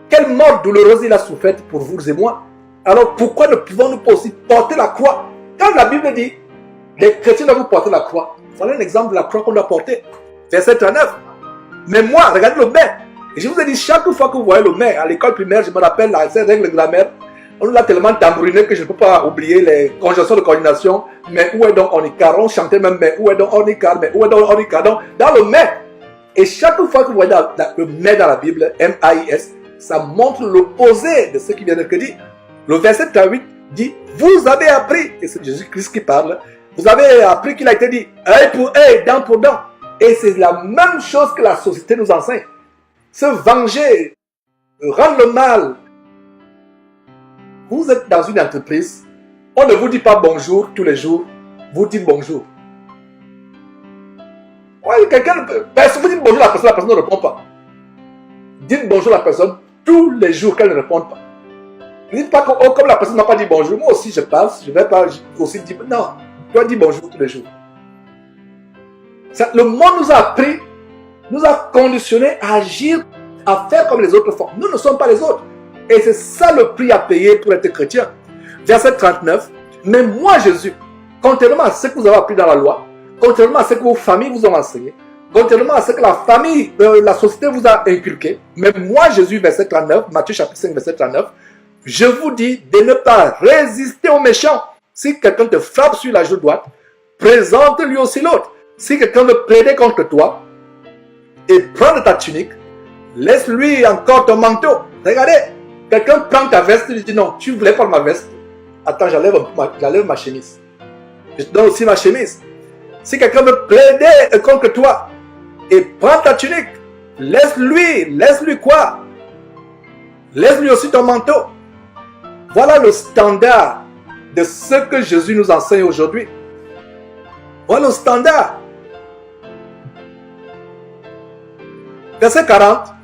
Quelle mort douloureuse il a souffert pour vous et moi. Alors pourquoi ne pouvons-nous pas aussi porter la croix? Quand la Bible dit, les chrétiens doivent porter la croix. Voilà un exemple de la croix qu'on doit porter. Verset 39. Mais moi, regardez le bain. Et je vous ai dit, chaque fois que vous voyez le bain, à l'école primaire, je me rappelle cette règle de grammaire. On nous a tellement tambouriné que je ne peux pas oublier les conjonctions de coordination. Mais où est donc Onikar? On chantait même, mais où est donc Onikar? Mais où est donc Onikar? Donc, dans le mais. Et chaque fois que vous voyez le mais dans la Bible, M-A-I-S, ça montre l'opposé de ce qui vient d'être dit. Le verset 38 dit, vous avez appris, et c'est Jésus-Christ qui parle, vous avez appris qu'il a été dit, œil pour œil, dent pour dent. Et c'est la même chose que la société nous enseigne. Se venger, rendre le mal. Vous êtes dans une entreprise, on ne vous dit pas bonjour tous les jours, vous dites bonjour. Ouais, si vous dites bonjour à la personne ne répond pas. Dites bonjour à la personne tous les jours qu'elle ne répond pas. Ne dites pas que comme la personne ne m'a pas dit bonjour, moi aussi je passe, je ne vais pas aussi dire non, tu dois dire bonjour tous les jours. Le monde nous a appris, nous a conditionnés à agir, à faire comme les autres font. Nous ne sommes pas les autres. Et c'est ça le prix à payer pour être chrétien. Verset 39. Mais moi, Jésus, contrairement à ce que vous avez appris dans la loi, contrairement à ce que vos familles vous ont enseigné, contrairement à ce que la société vous a inculqué, mais moi, Jésus, verset 39, Matthieu chapitre 5, verset 39, je vous dis de ne pas résister aux méchants. Si quelqu'un te frappe sur la joue droite, présente-lui aussi l'autre. Si quelqu'un veut plaider contre toi et prendre ta tunique, laisse-lui encore ton manteau. Regardez, quelqu'un prend ta veste et lui dit non, tu voulais prendre ma veste. Attends, j'enlève ma chemise. Je te donne aussi ma chemise. Si quelqu'un veut plaider contre toi et prend ta tunique, laisse-lui quoi? Laisse-lui aussi ton manteau. Voilà le standard de ce que Jésus nous enseigne aujourd'hui. Voilà le standard. Verset 40.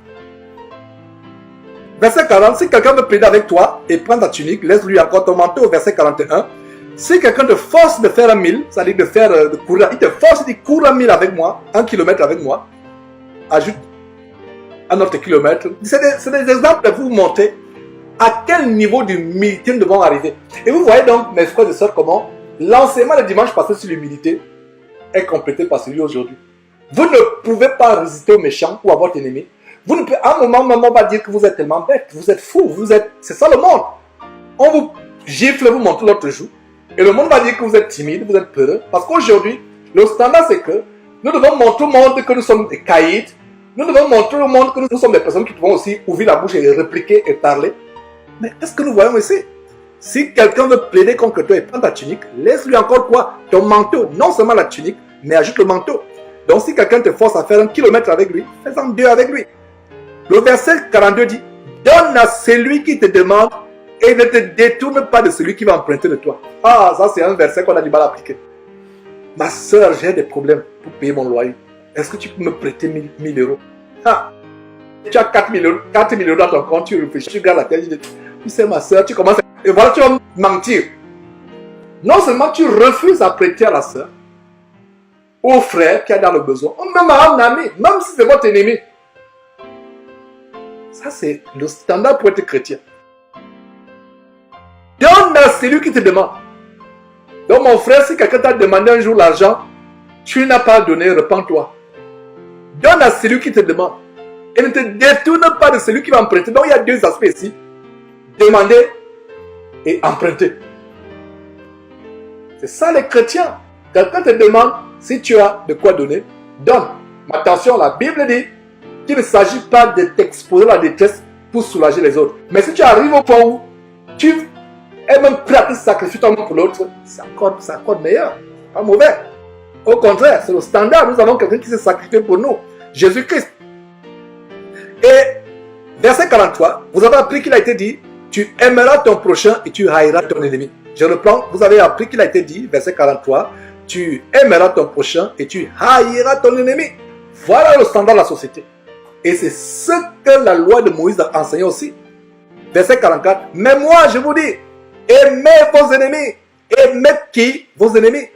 Verset 40. Si quelqu'un veut plaider avec toi et prendre ta tunique, laisse-lui encore ton manteau. Verset 41. Si quelqu'un te force de faire 1000, c'est-à-dire de courir, il te force de courir 1000 avec moi, 1 kilomètre avec moi, ajoute un autre kilomètre. C'est des exemples pour vous montrer à quel niveau d'humilité nous devons arriver. Et vous voyez donc, mes frères et sœurs, comment l'enseignement le dimanche passé sur l'humilité est complété par celui aujourd'hui. Vous ne pouvez pas résister aux méchants ou à votre ennemi. Vous ne pouvez, à un moment, maman va dire que vous êtes tellement bête, vous êtes fou, c'est ça le monde. On vous gifle, vous montre l'autre joue. Et le monde va dire que vous êtes timide, vous êtes peureux. Parce qu'aujourd'hui, le standard c'est que nous devons montrer au monde que nous sommes des caïds. Nous devons montrer au monde que nous sommes des personnes qui pouvons aussi ouvrir la bouche et répliquer et parler. Mais qu'est-ce que nous voyons ici? Si quelqu'un veut plaider contre toi et prendre ta tunique, laisse-lui encore quoi? Ton manteau. Non seulement la tunique, mais ajoute le manteau. Donc si quelqu'un te force à faire 1 kilomètre avec lui, fais-en 2 avec lui. Le verset 42 dit, donne à celui qui te demande et ne te détourne pas de celui qui va emprunter de toi. Ah, ça c'est un verset qu'on a du mal à appliquer. Ma soeur, j'ai des problèmes pour payer mon loyer. Est-ce que tu peux me prêter 1000 euros? Ah, tu as 4 000 euros dans ton compte, tu réfléchis, tu regardes la tête, tu sais ma soeur, tu commences à... Et voilà, tu vas mentir. Non seulement tu refuses à prêter à la soeur, au frère qui est dans le besoin, même à un ami, même si c'est votre ennemi. Ça c'est le standard pour être chrétien. celui qui te demande. Donc mon frère, si quelqu'un t'a demandé un jour l'argent, tu n'as pas donné, repens-toi. Donne à celui qui te demande. Et ne te détourne pas de celui qui va emprunter. Donc il y a deux aspects ici. Demander et emprunter. C'est ça les chrétiens. Quelqu'un te demande si tu as de quoi donner, donne. Mais attention, la Bible dit qu'il ne s'agit pas de t'exposer à la détresse pour soulager les autres. Mais si tu arrives au point où tu es même prêt à te sacrifier toi-même pour l'autre, c'est encore meilleur. Pas mauvais. Au contraire, c'est le standard. Nous avons quelqu'un qui s'est sacrifié pour nous. Jésus-Christ. Et verset 43, vous avez appris qu'il a été dit, tu aimeras ton prochain et tu haïras ton ennemi. Je reprends, vous avez appris qu'il a été dit, verset 43, tu aimeras ton prochain et tu haïras ton ennemi. Voilà le standard de la société. Et c'est ce que la loi de Moïse a enseigné aussi. Verset 44, mais moi je vous dis, aimez vos ennemis. Aimez qui? Vos ennemis.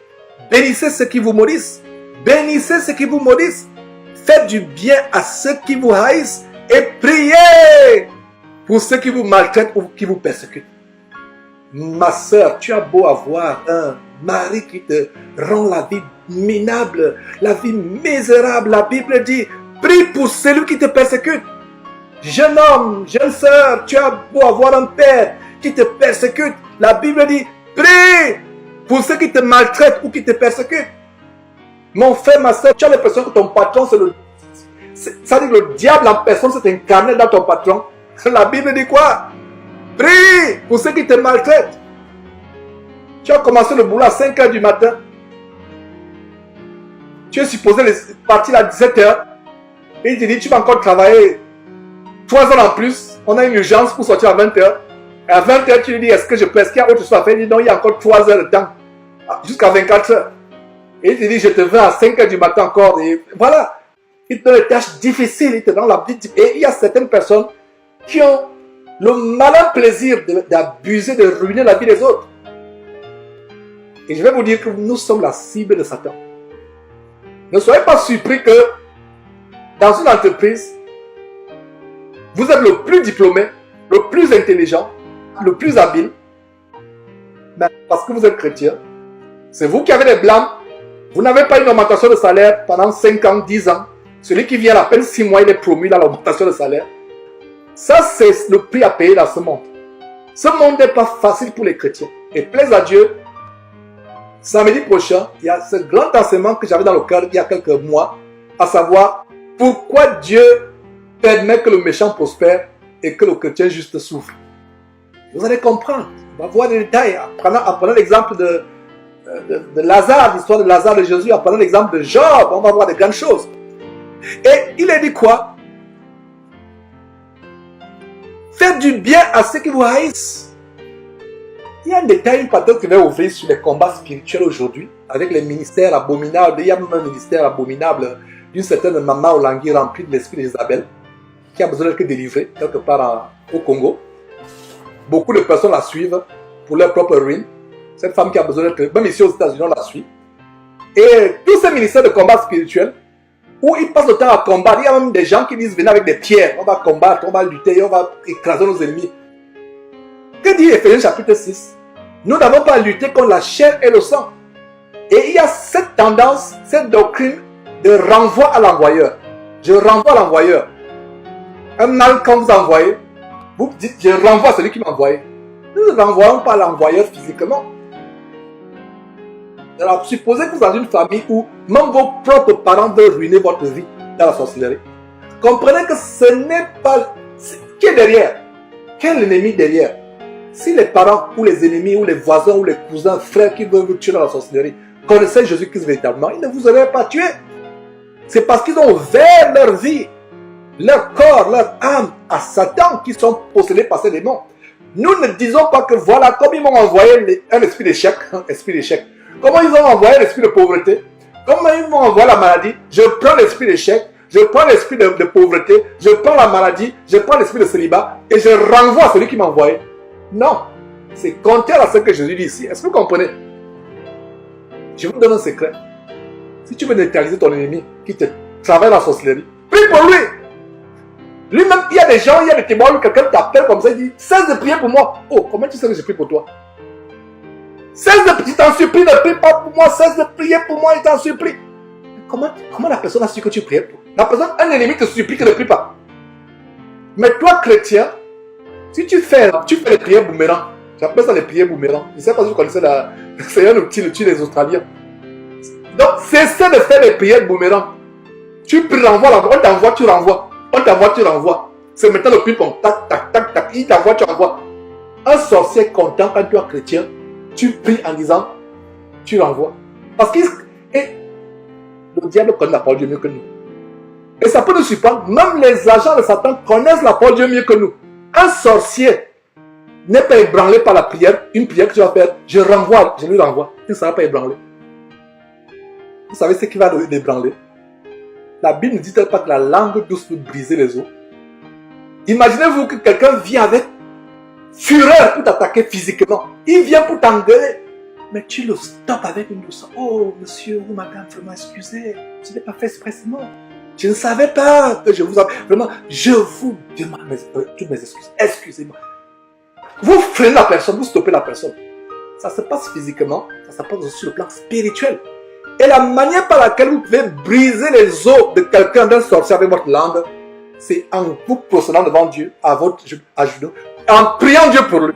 Bénissez ceux qui vous maudissent. Bénissez ceux qui vous maudissent. Faites du bien à ceux qui vous haïssent. Et priez pour ceux qui vous maltraitent ou qui vous persécutent. Ma soeur, tu as beau avoir un mari qui te rend la vie minable, la vie misérable. La Bible dit, prie pour celui qui te persécute. Jeune homme, jeune soeur, tu as beau avoir un père qui te persécute. La Bible dit, prie pour ceux qui te maltraitent ou qui te persécutent. Mon frère, ma soeur, tu as l'impression que ton patron, c'est le... Ça dit que le diable en personne s'est incarné dans ton patron. La Bible dit quoi? Prie pour ceux qui te maltraitent. Tu as commencé le boulot à 5 h du matin. Tu es supposé partir à 17 h. Et il te dit, tu vas encore travailler 3 heures en plus. On a une urgence pour sortir à 20 h. Et à 20 h, tu lui dis, est-ce qu'il y a autre chose à faire? Il dit, non, il y a encore 3 heures de temps. Jusqu'à 24 h. Et il te dit, je te veux à 5 h du matin encore. Et voilà. Il te donne des tâches difficiles. Il te donne la vie. Et il y a certaines personnes qui ont le malin plaisir d'abuser, de ruiner la vie des autres. Et je vais vous dire que nous sommes la cible de Satan. Ne soyez pas surpris que dans une entreprise, vous êtes le plus diplômé, le plus intelligent, le plus habile. Mais parce que vous êtes chrétien, c'est vous qui avez des blâmes. Vous n'avez pas une augmentation de salaire pendant 5 ans, 10 ans. Celui qui vient à peine 6 mois, il est promu dans l'augmentation de salaire. Ça, c'est le prix à payer dans ce monde. Ce monde n'est pas facile pour les chrétiens. Et plaise à Dieu, samedi prochain, il y a ce grand enseignement que j'avais dans le cœur il y a quelques mois, à savoir pourquoi Dieu permet que le méchant prospère et que le chrétien juste souffre. Vous allez comprendre. On va voir des détails. En prenant l'exemple de Lazare, l'histoire de Lazare de Jésus, en prenant l'exemple de Job, on va voir des grandes choses. Et il a dit quoi? Faites du bien à ceux qui vous haïssent. Il y a un détail, une parenthèse qui va ouvrir sur les combats spirituels aujourd'hui, avec les ministères abominables. Il y a même un ministère abominable d'une certaine maman au Langui remplie de l'esprit d'Isabelle, qui a besoin d'être délivrée quelque part au Congo. Beaucoup de personnes la suivent pour leur propre ruine. Cette femme qui a besoin d'être, même ici aux États-Unis, on la suit. Et tous ces ministères de combat spirituel, où ils passent le temps à combattre. Il y a même des gens qui disent, venez avec des pierres, on va combattre, on va lutter, on va écraser nos ennemis. Que dit Éphésiens chapitre 6? Nous n'avons pas à lutter contre la chair et le sang. Et il y a cette tendance, cette doctrine de renvoi à l'envoyeur. Je renvoie à l'envoyeur. Un mal quand vous envoyez, vous dites, je renvoie à celui qui m'a envoyé. Nous ne renvoyons pas à l'envoyeur physiquement. Alors, supposez que vous êtes dans une famille où même vos propres parents veulent ruiner votre vie dans la sorcellerie. Comprenez que ce n'est pas... Qui est derrière? Quel ennemi derrière? Si les parents ou les ennemis ou les voisins ou les cousins, frères qui veulent vous tuer dans la sorcellerie connaissaient Jésus-Christ véritablement, ils ne vous auraient pas tué. C'est parce qu'ils ont ouvert leur vie, leur corps, leur âme à Satan qui sont possédés par ces démons. Nous ne disons pas que voilà, comme ils m'ont envoyé un esprit d'échec, comment ils ont envoyé l'esprit de pauvreté, comment ils m'ont envoyé la maladie, je prends l'esprit d'échec, je prends l'esprit de pauvreté, je prends la maladie, je prends l'esprit de célibat et je renvoie à celui qui m'a envoyé. Non, c'est contraire à ce que Jésus dit ici. Est-ce que vous comprenez? Je vous donne un secret. Si tu veux neutraliser ton ennemi qui te travaille dans la sorcellerie, prie pour lui. Lui-même, il y a des gens, il y a des témoins où quelqu'un t'appelle comme ça, il dit, cesse de prier pour moi. Oh, comment tu sais que je prie pour toi? Cesse de prier, t'en supplie, ne prie pas pour moi, cesse de prier pour moi, il t'en supplie. Comment la personne a su que tu priais pour? La personne, un ennemi te supplie que ne prie pas. Mais toi, chrétien, si tu fais les prières boomerang, j'appelle ça les prières boomerang. Je ne sais pas si vous connaissez c'est un outil des Australiens. Donc, cessez de faire les prières boomerang. Tu renvoies, on t'envoie, tu renvoies. On t'envoie, tu renvoies. C'est maintenant le ping-pong. Tac, tac, tac, tac. Il t'envoie, tu renvoies. Un sorcier est content quand tu es chrétien. Tu pries en disant, tu renvoies. Parce que le diable connaît la parole de Dieu mieux que nous. Et ça peut nous surprendre. Même les agents de Satan connaissent la parole de Dieu mieux que nous. Un sorcier n'est pas ébranlé par la prière. Une prière que tu vas faire, je lui renvoie. Il ne sera pas ébranlé. Vous savez ce qui va l'ébranler? La Bible ne dit-elle pas que la langue douce peut briser les os? Imaginez-vous que quelqu'un vient avec fureur pour t'attaquer physiquement. Il vient pour t'engueuler. Mais tu le stoppes avec une douceur. Oh, monsieur ou madame, vraiment excusez. Je n'ai pas fait expressément. Je ne savais pas que je vous avais... Vraiment, je vous demande toutes mes excuses. Excusez-moi. Vous freinez la personne, vous stoppez la personne. Ça se passe physiquement, ça se passe aussi sur le plan spirituel. Et la manière par laquelle vous pouvez briser les os de quelqu'un, d'un sorcier avec votre langue, c'est en vous procédant devant Dieu, à genoux, en priant Dieu pour lui.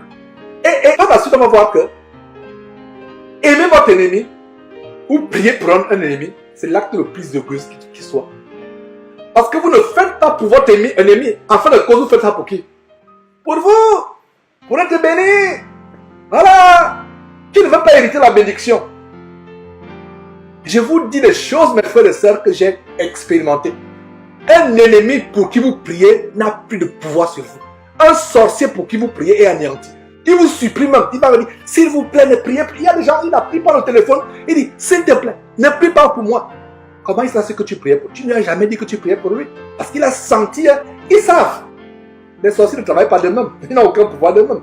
Et par la suite, on va voir que aimer votre ennemi, ou prier pour un ennemi, c'est l'acte le plus égoïste qui soit. Parce que vous ne faites pas pour votre ennemi, en fin de cause, vous faites ça pour qui? Pour vous, pour être béni. Voilà. Qui ne veut pas hériter la bénédiction? Je vous dis des choses, mes frères et sœurs, que j'ai expérimentées. Un ennemi pour qui vous priez n'a plus de pouvoir sur vous. Un sorcier pour qui vous priez est anéanti. Il vous supplie même. Il va vous dire, s'il vous plaît, ne priez plus. Il y a des gens, il n'appuie pas le téléphone. Il dit, s'il te plaît, ne prie pas pour moi. Comment il sait ce que tu priais pour? Tu ne lui as jamais dit que tu priais pour lui. Parce qu'il a senti, ils savent. Les sorciers ne travaillent pas d'eux-mêmes. Ils n'ont aucun pouvoir d'eux-mêmes.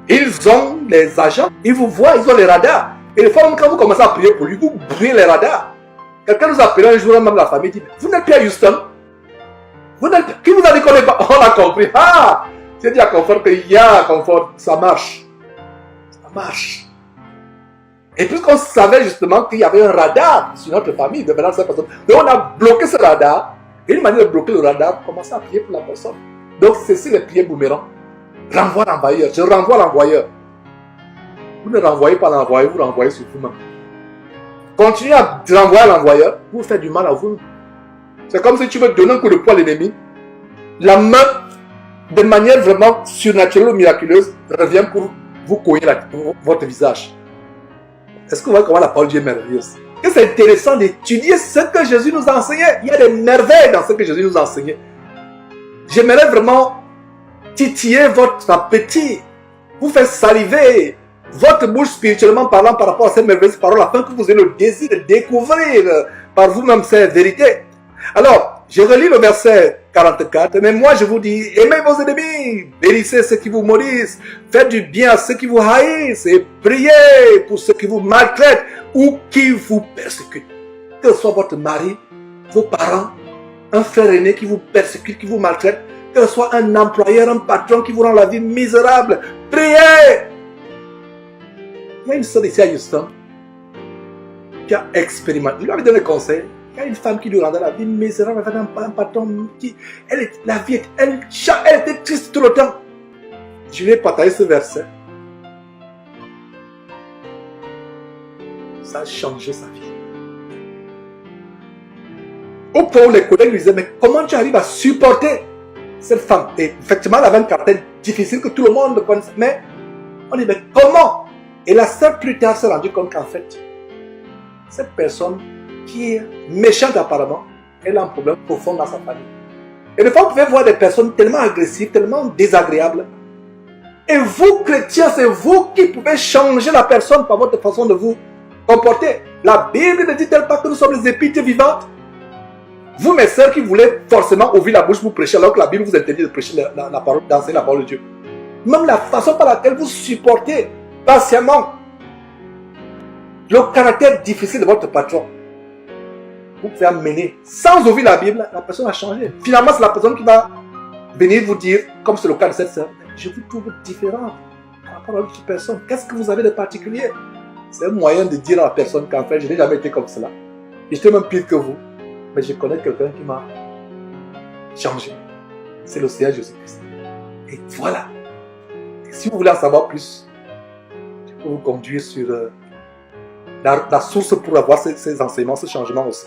Ils ont les agents, ils vous voient, ils ont les radars. Et des fois, même quand vous commencez à prier pour lui, vous brûlez les radars. Quelqu'un nous a appelé un jour, même la famille dit, vous n'êtes plus à Houston. Qui vous a dit qu'on n'est pas? On a compris. Ah! J'ai dit à Confort qu'il y a Confort, ça marche. Ça marche. Et puisqu'on savait justement qu'il y avait un radar sur notre famille devenant cette personne, donc on a bloqué ce radar. Et une manière de bloquer le radar, commencer à prier pour la personne. Donc cessez les prières boomerang. Renvoie l'envoyeur. Je renvoie l'envoyeur. Vous ne renvoyez pas l'envoyeur, vous renvoyez sur vous-même. Continuez à renvoyer l'envoyeur, vous faites du mal à vous. C'est comme si tu veux donner un coup de poing à l'ennemi. La main, de manière vraiment surnaturelle ou miraculeuse, revient pour vous cogner votre visage. Est-ce que vous voyez comment la parole de Dieu est merveilleuse? Et c'est intéressant d'étudier ce que Jésus nous a enseigné. Il y a des merveilles dans ce que Jésus nous a enseigné. J'aimerais vraiment titiller votre appétit, vous faire saliver votre bouche spirituellement parlant par rapport à ces merveilleuses paroles, afin que vous ayez le désir de découvrir par vous-même ces vérités. Alors, je relis le verset 44, mais moi je vous dis, aimez vos ennemis, bénissez ceux qui vous maudissent, faites du bien à ceux qui vous haïssent, et priez pour ceux qui vous maltraitent ou qui vous persécutent. Que ce soit votre mari, vos parents, un frère aîné qui vous persécute, qui vous maltraite, que ce soit un employeur, un patron qui vous rend la vie misérable, priez. Il y a une sœur ici à Houston qui a expérimenté. Je lui avais donné conseil. Il y a une femme qui lui rendait la vie misérable avec un patron qui. La vie, elle était triste tout le temps. Je lui ai partagé ce verset. Ça a changé sa vie. Au point où les collègues lui disaient, mais comment tu arrives à supporter cette femme? Et effectivement, elle avait un caractère difficile que tout le monde connaissait. Mais on dit, mais comment? Et la sœur plus tard s'est rendue compte qu'en fait, cette personne qui est méchante apparemment, elle a un problème profond dans sa famille. Et des fois, vous pouvez voir des personnes tellement agressives, tellement désagréables. Et vous, chrétiens, c'est vous qui pouvez changer la personne par votre façon de vous comporter. La Bible ne dit-elle pas que nous sommes les épîtres vivantes? Vous, mes sœurs, qui voulez forcément ouvrir la bouche pour prêcher, alors que la Bible vous interdit de prêcher la parole, d'enseigner la parole de Dieu. Même la façon par laquelle vous supportez patiemment le caractère difficile de votre patron, vous pouvez amener, sans ouvrir la Bible, la personne a changé. Finalement, c'est la personne qui va venir vous dire, comme c'est le cas de cette sœur, je vous trouve différent par rapport à l'autre personne. Qu'est-ce que vous avez de particulier? C'est un moyen de dire à la personne qu'en fait, je n'ai jamais été comme cela. Et j'étais même pire que vous. Mais je connais quelqu'un qui m'a changé. C'est le Seigneur Jésus-Christ. Et voilà. Et si vous voulez en savoir plus, je peux vous conduire sur la source pour avoir ces enseignements, ce changement aussi.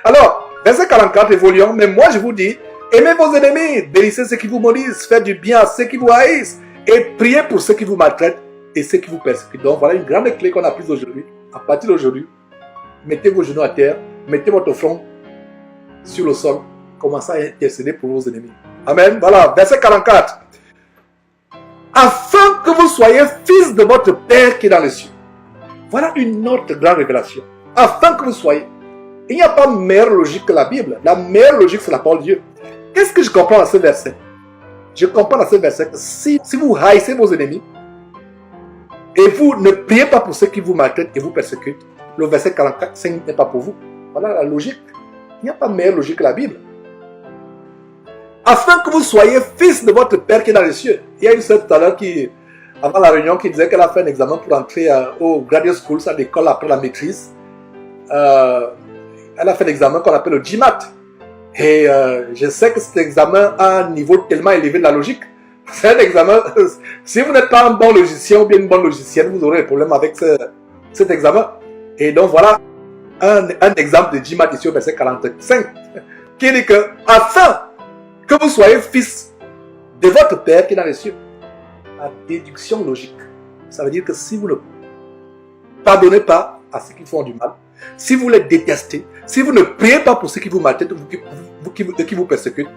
Alors, verset 44, évoluons. Mais moi, je vous dis, aimez vos ennemis, bénissez ceux qui vous maudissent, faites du bien à ceux qui vous haïssent, et priez pour ceux qui vous maltraitent et ceux qui vous persécutent. Donc, voilà une grande clé qu'on a prise aujourd'hui. À partir d'aujourd'hui, mettez vos genoux à terre, mettez votre front sur le sol, commencez à intercéder pour vos ennemis. Amen. Voilà, verset 44. Afin que vous soyez fils de votre Père qui est dans les cieux. Voilà une autre grande révélation. Afin que vous soyez. Il n'y a pas meilleure logique que la Bible. La meilleure logique, c'est la parole de Dieu. Qu'est-ce que je comprends dans ce verset? Je comprends dans ce verset que si vous haïssez vos ennemis et vous ne priez pas pour ceux qui vous maltraitent et vous persécutent, le verset 44 n'est pas pour vous. Voilà la logique. Il n'y a pas meilleure logique que la Bible. Afin que vous soyez fils de votre Père qui est dans les cieux. Il y a une sœur tout à l'heure qui, avant la réunion, qui disait qu'elle a fait un examen pour entrer au graduate school, à l'école après la maîtrise. Elle a fait l'examen qu'on appelle le GMAT. Et je sais que cet examen a un niveau tellement élevé de la logique. C'est un examen, si vous n'êtes pas un bon logicien ou bien une bonne logicienne, vous aurez des problèmes avec cet examen. Et donc voilà un exemple de GMAT ici au verset 45, qui dit que afin que vous soyez fils de votre Père qui est dans les cieux. La déduction logique. Ça veut dire que si vous ne pardonnez pas à ceux qui font du mal, si vous les détestez, si vous ne priez pas pour ceux qui vous maltraitent, qui vous persécutent,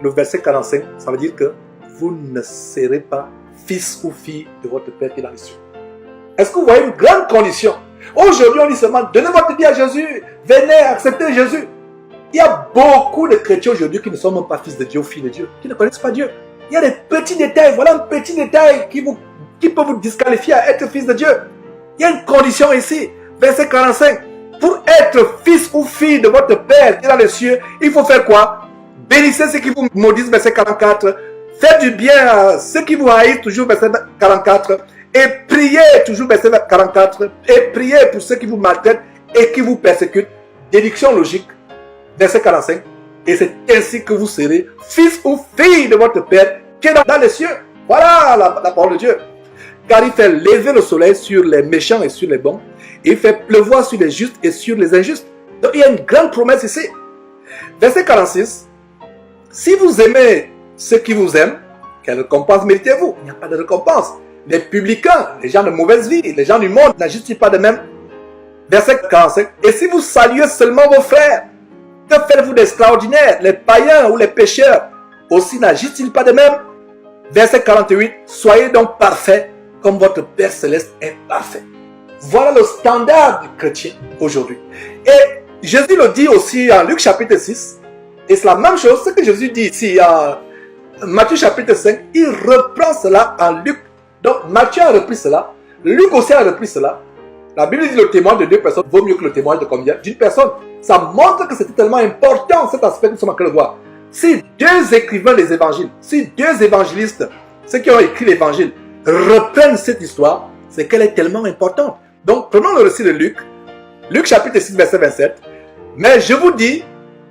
le verset 45, ça veut dire que vous ne serez pas fils ou fille de votre Père qui est dans les cieux. Est-ce que vous voyez une grande condition? Aujourd'hui, on dit seulement, donnez votre vie à Jésus, venez accepter Jésus. Il y a beaucoup de chrétiens aujourd'hui qui ne sont même pas fils de Dieu ou filles de Dieu, qui ne connaissent pas Dieu. Il y a des petits détails, voilà un petit détail qui peut vous disqualifier à être fils de Dieu. Il y a une condition ici, verset 45. Pour être fils ou fille de votre Père qui est dans les cieux, il faut faire quoi? Bénissez ceux qui vous maudissent, verset 44. Faites du bien à ceux qui vous haïssent, toujours verset 44. Et priez, toujours verset 44. Et priez pour ceux qui vous maltraitent et qui vous persécutent. Déduction logique, verset 45. Et c'est ainsi que vous serez fils ou fille de votre Père qui est dans les cieux. Voilà la parole de Dieu. Car il fait lever le soleil sur les méchants et sur les bons. Et il fait pleuvoir sur les justes et sur les injustes. Donc il y a une grande promesse ici. Verset 46. Si vous aimez ceux qui vous aiment, quelle récompense méritez-vous? Il n'y a pas de récompense. Les publicains, les gens de mauvaise vie, les gens du monde n'agissent pas de même. Verset 45. Et si vous saluez seulement vos frères, que faites-vous d'extraordinaire? Les païens ou les pécheurs aussi n'agissent-ils pas de même? Verset 48. Soyez donc parfaits comme votre Père Céleste est parfait. Voilà le standard du chrétien aujourd'hui. Et Jésus le dit aussi en Luc chapitre 6. Et c'est la même chose, ce que Jésus dit ici en Matthieu chapitre 5. Il reprend cela en Luc. Donc Matthieu a repris cela. Luc aussi a repris cela. La Bible dit le témoin de deux personnes vaut mieux que le témoin de combien? D'une personne. Ça montre que c'était tellement important cet aspect que nous sommes en train de voir. Si deux écrivains des évangiles, si deux évangélistes, ceux qui ont écrit l'évangile, reprennent cette histoire, c'est qu'elle est tellement importante. Donc prenons le récit de Luc. Luc chapitre 6 verset 27. Mais je vous dis,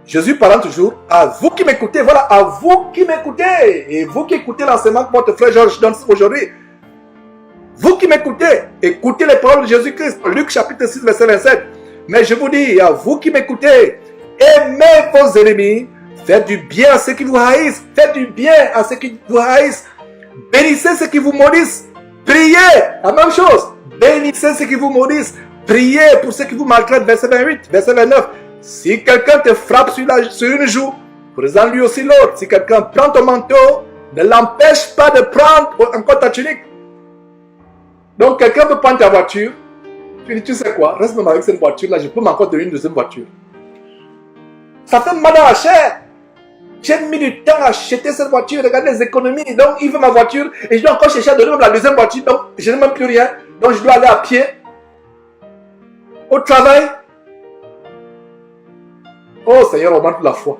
Jésus parlant toujours, à vous qui m'écoutez, voilà, à vous qui m'écoutez, et vous qui écoutez l'enseignement que votre frère Georges donne aujourd'hui, vous qui m'écoutez, écoutez les paroles de Jésus-Christ, Luc chapitre 6 verset 27. Mais je vous dis, à vous qui m'écoutez, aimez vos ennemis, faites du bien à ceux qui vous haïssent, faites du bien à ceux qui vous haïssent, bénissez ceux qui vous maudissent, priez, la même chose, bénissez ceux qui vous maudissent, priez pour ceux qui vous maltraitent, verset 28, verset 29. Si quelqu'un te frappe sur une joue, présente-lui aussi l'autre. Si quelqu'un prend ton manteau, ne l'empêche pas de prendre encore ta tunique. Donc quelqu'un peut prendre ta voiture, tu dis, tu sais quoi, reste même avec cette voiture-là, je peux m'encore donner une deuxième voiture. Ça fait mal à la chair. J'ai mis du temps à acheter cette voiture, regardez les économies, donc il veut ma voiture, et je dois encore chercher à donner la deuxième voiture, donc je n'ai même plus rien, donc je dois aller à pied, au travail. Oh Seigneur, augmente la foi.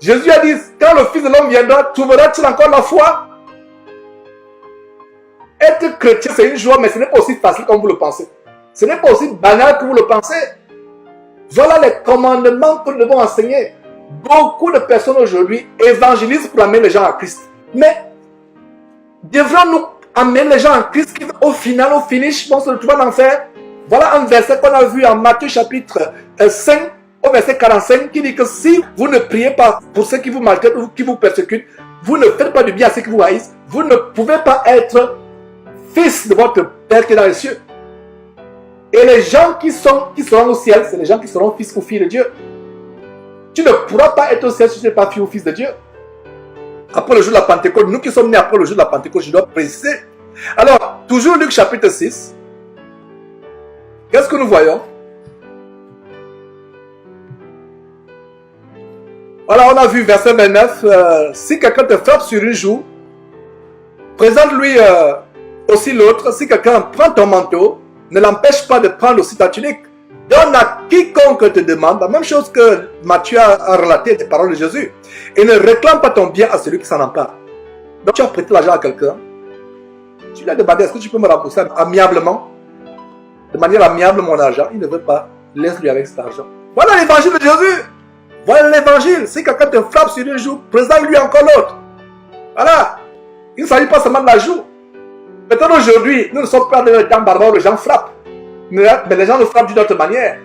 Jésus a dit, quand le Fils de l'homme viendra, trouveras-tu encore la foi? Être chrétien, c'est une joie, mais ce n'est pas aussi facile comme vous le pensez. Ce n'est pas aussi banal que vous le pensez. Voilà les commandements que nous devons enseigner. Beaucoup de personnes aujourd'hui évangélisent pour amener les gens à Christ. Mais devrons-nous amener les gens à Christ qui, au final, au finish, vont se retrouver en enfer? Voilà un verset qu'on a vu en Matthieu chapitre 5, au verset 45, qui dit que si vous ne priez pas pour ceux qui vous maltraitent ou qui vous persécutent, vous ne faites pas du bien à ceux qui vous haïssent, vous ne pouvez pas être fils de votre Père qui est dans les cieux. Et les gens qui seront au ciel, c'est les gens qui seront fils ou filles de Dieu. Tu ne pourras pas être au ciel si tu n'es pas fille ou fils de Dieu. Après le jour de la Pentecôte, nous qui sommes nés après le jour de la Pentecôte, je dois préciser. Alors, toujours Luc chapitre 6. Qu'est-ce que nous voyons? Voilà, on a vu verset 29. Si quelqu'un te frappe sur une joue, présente-lui aussi l'autre. Si quelqu'un prend ton manteau, ne l'empêche pas de prendre aussi ta tunique. Donne à quiconque te demande, la même chose que Matthieu a relaté des paroles de Jésus. Et ne réclame pas ton bien à celui qui s'en empare. Donc tu as prêté l'argent à quelqu'un. Tu lui as demandé, est-ce que tu peux me rembourser amiablement? De manière amiable mon argent. Il ne veut pas. Laisse-lui avec cet argent. Voilà l'évangile de Jésus. Voilà l'évangile. Si quelqu'un te frappe sur une joue, présente-lui encore l'autre. Voilà. Il ne s'agit pas seulement de la joue. Peut-être aujourd'hui, nous ne sommes pas dans le temps barbare où les gens frappent. Mais les gens nous frappent d'une autre manière.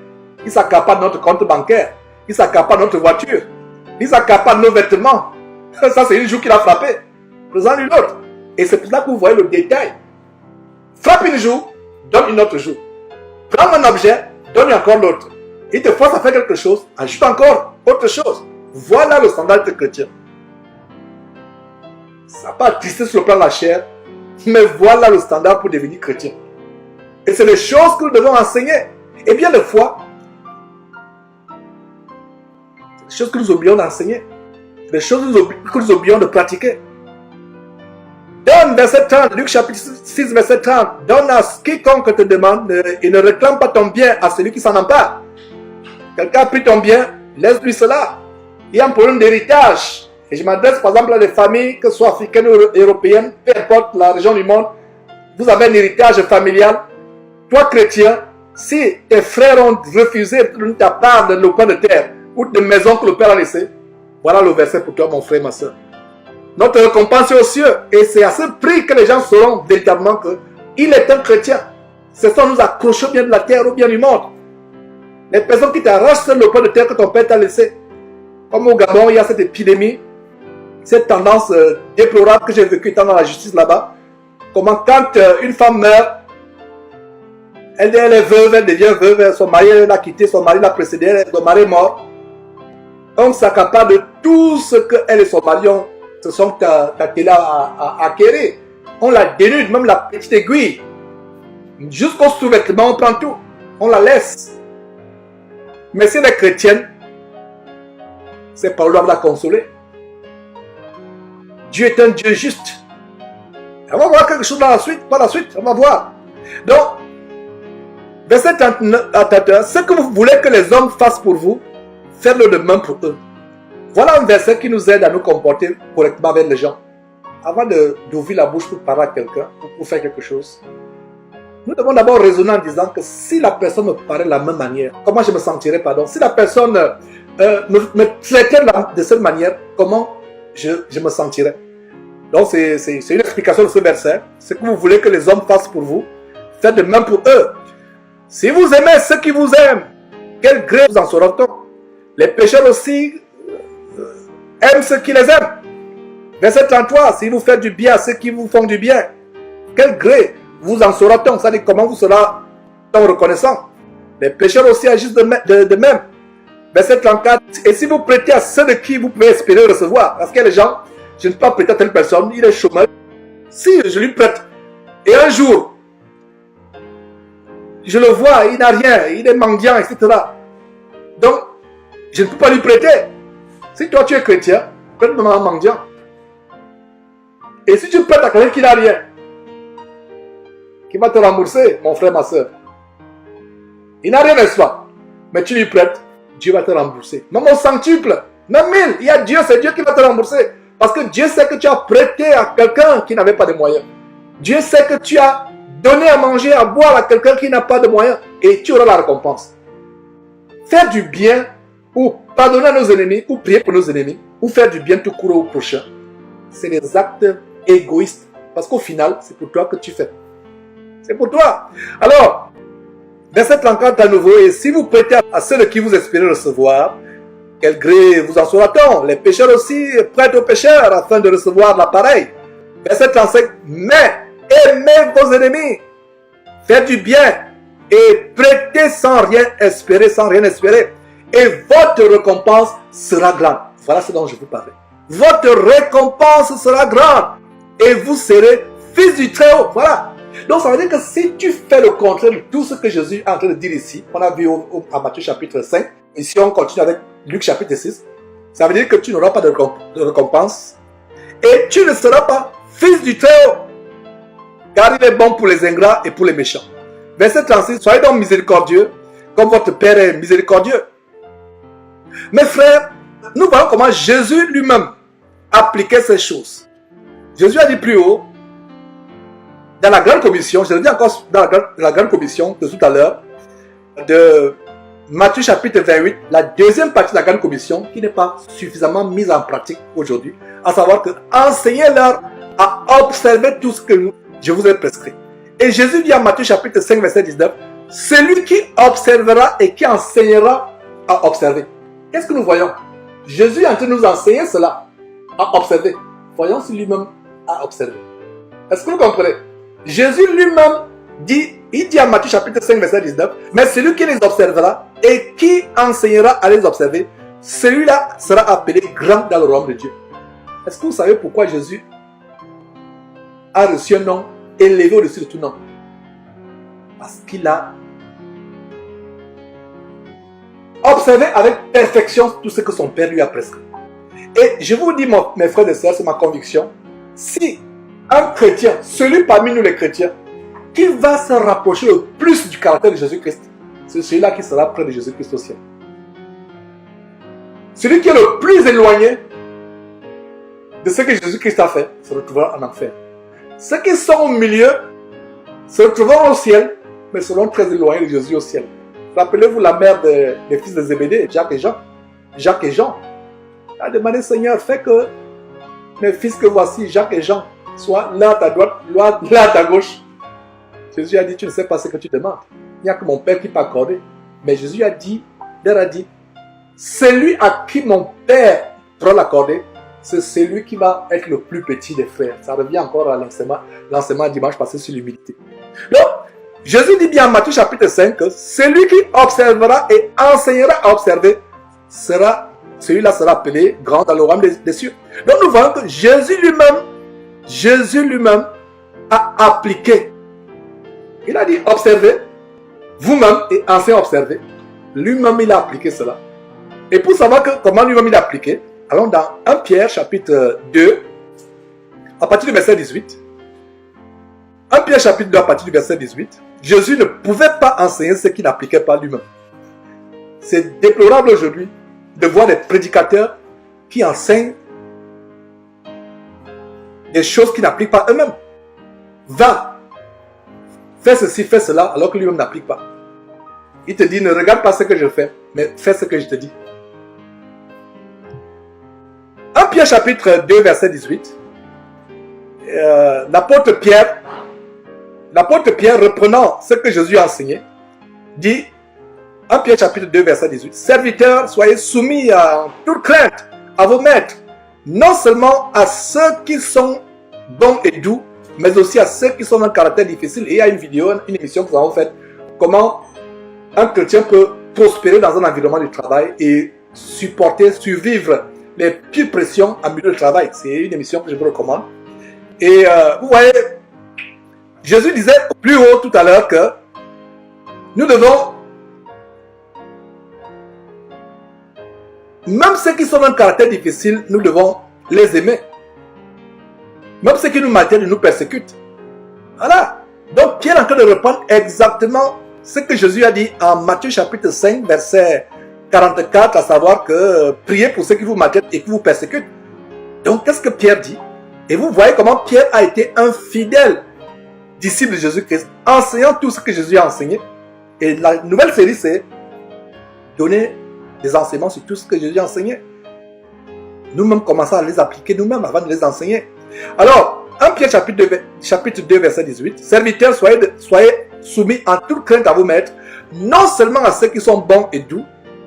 Ils s'accaparent notre compte bancaire. Ils s'accaparent notre voiture. Ils s'accaparent nos vêtements. Ça, c'est une joue qui l'a frappé. Présente-lui l'autre. Et c'est pour ça que vous voyez le détail. Frappe une joue, donne une autre joue. Prends un objet, donne encore l'autre. Il te force à faire quelque chose, ajoute encore autre chose. Voilà le standard de chrétien. Ça n'a pas attristé sur le plan de la chair, mais voilà le standard pour devenir chrétien. Et c'est les choses que nous devons enseigner. Et bien des fois, c'est des choses que nous oublions d'enseigner. Des choses que nous oublions de pratiquer. Donne, verset 30, Luc chapitre 6, verset 30. Donne à quiconque te demande et ne réclame pas ton bien à celui qui s'en empare. Quelqu'un a pris ton bien, laisse-lui cela. Il y a un problème d'héritage. Et je m'adresse par exemple à des familles, que ce soit africaines ou européennes, peu importe la région du monde. Vous avez un héritage familial. Toi, chrétien, si tes frères ont refusé de ta part de lopin de terre ou de maison que le Père a laissé, voilà le verset pour toi, mon frère, ma soeur. Notre récompense est aux cieux. Et c'est à ce prix que les gens sauront véritablement qu'il est un chrétien. C'est ça, nous accrochons bien de la terre ou bien du monde. Les personnes qui t'arrachent le pot de terre que ton père t'a laissé. Comme au Gabon, il y a cette épidémie, cette tendance déplorable que j'ai vécue étant dans la justice là-bas. Comment quand une femme meurt, elle est veuve, elle devient veuve, son mari l'a quitté, son mari l'a précédé, son mari est mort. On s'accapare de tout ce qu'elle et son mari se sont attelés à acquérir. On la dénude, même la petite aiguille. Jusqu'au sous-vêtement, on prend tout. On la laisse. Mais si elle est chrétienne, ses paroles doivent la consoler. Dieu est un Dieu juste. On va voir quelque chose dans la suite, par la suite, on va voir. Donc, verset 39 à 31, ce que vous voulez que les hommes fassent pour vous, faites-le de même pour eux. Voilà un verset qui nous aide à nous comporter correctement avec les gens. Avant d'ouvrir la bouche pour parler à quelqu'un, pour faire quelque chose, nous devons d'abord raisonner en disant que si la personne me parlait de la même manière, comment je me sentirais, pardon. Si la personne me traitait de cette manière, comment je me sentirais. Donc c'est une explication de ce verset. Ce que vous voulez que les hommes fassent pour vous, faites de même pour eux. Si vous aimez ceux qui vous aiment, quel gré vous en saura-t-on? Les pécheurs aussi aiment ceux qui les aiment. Verset 33, si vous faites du bien à ceux qui vous font du bien, quel gré vous en saura-t-on? C'est-à-dire comment vous serez-t-on reconnaissant? Les pécheurs aussi agissent de même. Verset 34, et si vous prêtez à ceux de qui vous pouvez espérer recevoir, parce qu'il y a des gens, je ne peux pas prêter à telle personne, il est chômeur. Si je lui prête, et un jour, je le vois, il n'a rien, il est mendiant, etc. Donc, je ne peux pas lui prêter. Si toi tu es chrétien, prête-moi un mendiant. Et si tu prêtes à quelqu'un qui n'a rien, qui va te rembourser, mon frère, ma soeur. Il n'a rien, n'est-ce pas? Mais tu lui prêtes, Dieu va te rembourser. Même au centuple, même 1000, il y a Dieu, c'est Dieu qui va te rembourser. Parce que Dieu sait que tu as prêté à quelqu'un qui n'avait pas de moyens. Dieu sait que tu as donné à manger, à boire à quelqu'un qui n'a pas de moyens et tu auras la récompense. Faire du bien ou pardonner à nos ennemis ou prier pour nos ennemis ou faire du bien tout court au prochain, c'est des actes égoïstes parce qu'au final, c'est pour toi que tu fais. C'est pour toi. Alors, verset 34 à nouveau, et si vous prêtez à ceux de qui vous espérez recevoir, quel gré vous en sera-t-on? Les pécheurs aussi prêtent aux pécheurs afin de recevoir l'appareil. Verset 35, mais aimez vos ennemis, faites du bien et prêtez sans rien espérer, et votre récompense sera grande. Voilà ce dont je vous parlais. Votre récompense sera grande et vous serez fils du Très-Haut. Voilà. Donc ça veut dire que si tu fais le contraire de tout ce que Jésus est en train de dire ici, on a vu à Matthieu chapitre 5, et si on continue avec Luc chapitre 6, ça veut dire que tu n'auras pas de récompense et tu ne seras pas fils du Très-Haut, car il est bon pour les ingrats et pour les méchants. Verset 36, soyez donc miséricordieux, comme votre Père est miséricordieux. Mes frères, nous voyons comment Jésus lui-même appliquait ces choses. Jésus a dit plus haut, dans la grande commission, je le dis encore dans la grande commission de tout à l'heure, de Matthieu chapitre 28, la deuxième partie de la grande commission, qui n'est pas suffisamment mise en pratique aujourd'hui, à savoir que enseignez-leur à observer tout ce que je vous ai prescrit. Et Jésus dit en Matthieu chapitre 5, verset 19, celui qui observera et qui enseignera à observer. Qu'est-ce que nous voyons? Jésus est en train de nous enseigner cela, à observer. Voyons si lui-même a observé. Est-ce que vous comprenez? Jésus lui-même dit, il dit en Matthieu chapitre 5, verset 19, mais celui qui les observera et qui enseignera à les observer, celui-là sera appelé grand dans le royaume de Dieu. Est-ce que vous savez pourquoi Jésus a reçu un nom élevé au-dessus de tout nom? Parce qu'il a observé avec perfection tout ce que son Père lui a prescrit. Et je vous dis, mes frères et sœurs, c'est ma conviction, si un chrétien, celui parmi nous les chrétiens, qui va se rapprocher le plus du caractère de Jésus-Christ, c'est celui-là qui sera près de Jésus-Christ au ciel. Celui qui est le plus éloigné de ce que Jésus-Christ a fait se retrouvera en enfer. Ceux qui sont au milieu se retrouveront au ciel, mais seront très éloignés de Jésus au ciel. Rappelez-vous la mère des fils de Zébédée, Jacques et Jean. Jacques et Jean a demandé, Seigneur, fais que mes fils que voici, Jacques et Jean, soient l'un à ta droite, l'un à ta gauche. Jésus a dit, tu ne sais pas ce que tu demandes. Il n'y a que mon Père qui t'a accordé. Mais Jésus a dit, celui à qui mon Père pourra l'accorder, c'est celui qui va être le plus petit des frères. Ça revient encore à l'enseignement dimanche passé sur l'humilité. Donc, Jésus dit bien en Matthieu chapitre 5 que celui qui observera et enseignera à observer, celui-là sera appelé grand dans le royaume des cieux. Donc nous voyons que Jésus lui-même a appliqué. Il a dit observez, vous-même et enseignez à observer. Lui-même il a appliqué cela. Et pour savoir comment lui-même il a appliqué, allons dans 1 Pierre chapitre 2, à partir du verset 18. 1 Pierre chapitre 2 à partir du verset 18. Jésus ne pouvait pas enseigner ce qu'il n'appliquait pas lui-même. C'est déplorable aujourd'hui de voir des prédicateurs qui enseignent des choses qu'ils n'appliquent pas eux-mêmes. Va, fais ceci, fais cela, alors que lui-même n'applique pas. Il te dit, ne regarde pas ce que je fais, mais fais ce que je te dis. 1 Pierre chapitre 2 verset 18. L'apôtre Pierre, reprenant ce que Jésus a enseigné, dit, 1 Pierre chapitre 2 verset 18, serviteurs, soyez soumis en toute crainte à vos maîtres, non seulement à ceux qui sont bons et doux, mais aussi à ceux qui sont d'un caractère difficile. Et il y a une vidéo, une émission que nous avons faite, comment un chrétien peut prospérer dans un environnement de travail et survivre les pires pressions en milieu de travail. C'est une émission que je vous recommande. Et vous voyez, Jésus disait plus haut tout à l'heure que nous devons, même ceux qui sont d'un caractère difficile, nous devons les aimer. Même ceux qui nous maintiennent, nous persécutent. Voilà. Donc Pierre est en train de reprendre exactement ce que Jésus a dit en Matthieu chapitre 5, verset 44, à savoir que priez pour ceux qui vous maintiennent et qui vous persécutent. Donc qu'est-ce que Pierre dit? Et vous voyez comment Pierre a été un fidèle disciples de Jésus-Christ, enseignant tout ce que Jésus a enseigné. Et la nouvelle série, c'est donner des enseignements sur tout ce que Jésus a enseigné. Nous-mêmes commençons à les appliquer nous-mêmes avant de les enseigner. Alors, 1 Pierre chapitre 2, verset 18. Serviteurs, soyez soumis en toute crainte à vos maîtres, non seulement à ceux qui sont bons et doux,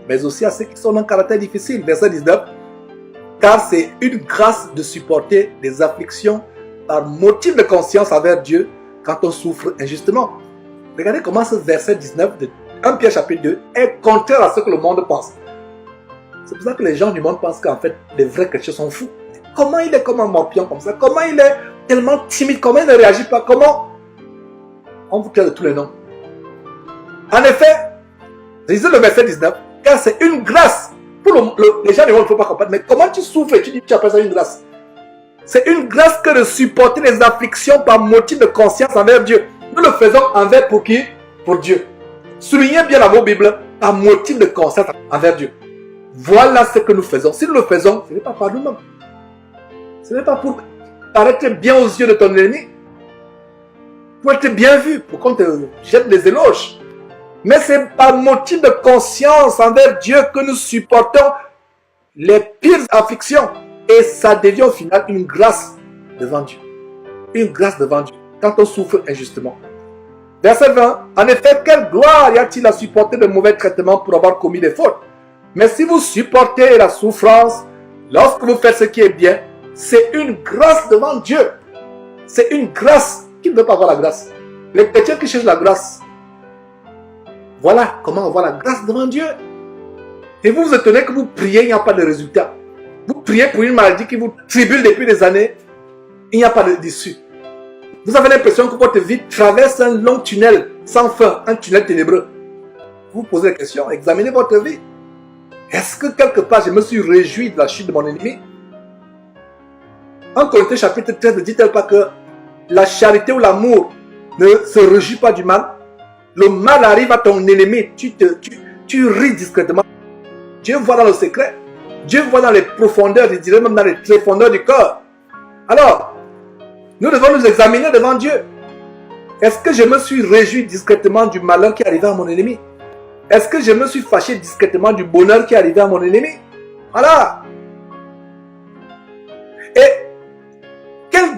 mais aussi à ceux qui sont d'un caractère difficile. Verset 19. Car c'est une grâce de supporter des afflictions par motif de conscience envers Dieu quand on souffre injustement. Regardez comment ce verset 19 de 1 Pierre chapitre 2 est contraire à ce que le monde pense. C'est pour ça que les gens du monde pensent qu'en fait, les vrais chrétiens sont fous. Comment il est comme un morpion comme ça? Comment il est tellement timide? Comment il ne réagit pas? Comment? On vous tient de tous les noms. En effet, je disais le verset 19, car c'est une grâce. Pour les gens du monde ne faut pas comprendre. Mais comment tu souffres et tu dis que tu appelles ça une grâce? C'est une grâce que de supporter les afflictions par motif de conscience envers Dieu. Nous le faisons envers pour qui? Pour Dieu. Soulignez bien la mot Bible, par motif de conscience envers Dieu. Voilà ce que nous faisons. Si nous le faisons, ce n'est pas par nous-mêmes. Ce n'est pas pour paraître bien aux yeux de ton ennemi. Pour être bien vu, pour qu'on te jette des éloges. Mais c'est par motif de conscience envers Dieu que nous supportons les pires afflictions. Et ça devient au final une grâce devant Dieu. Une grâce devant Dieu. Quand on souffre injustement. Verset 20. En effet, quelle gloire y a-t-il à supporter de mauvais traitements pour avoir commis des fautes? Mais si vous supportez la souffrance, lorsque vous faites ce qui est bien, c'est une grâce devant Dieu. C'est une grâce. Qui ne veut pas avoir la grâce? Les chrétiens qui cherchent la grâce. Voilà comment avoir la grâce devant Dieu. Et vous vous étonnez que vous priez, il n'y a pas de résultat. Vous priez pour une maladie qui vous tribule depuis des années, il n'y a pas d'issue. Vous avez l'impression que votre vie traverse un long tunnel sans fin, un tunnel ténébreux. Vous posez la question, examinez votre vie. Est-ce que quelque part je me suis réjoui de la chute de mon ennemi? 1 Corinthiens chapitre 13 ne dit-elle pas que la charité ou l'amour ne se réjouit pas du mal? Le mal arrive à ton ennemi, tu ris discrètement. Dieu voit dans le secret. Dieu voit dans les profondeurs, je dirais même dans les tréfondeurs du corps. Alors, nous devons nous examiner devant Dieu. Est-ce que je me suis réjoui discrètement du malheur qui est arrivé à mon ennemi? Est-ce que je me suis fâché discrètement du bonheur qui est arrivé à mon ennemi? Voilà. Et quelle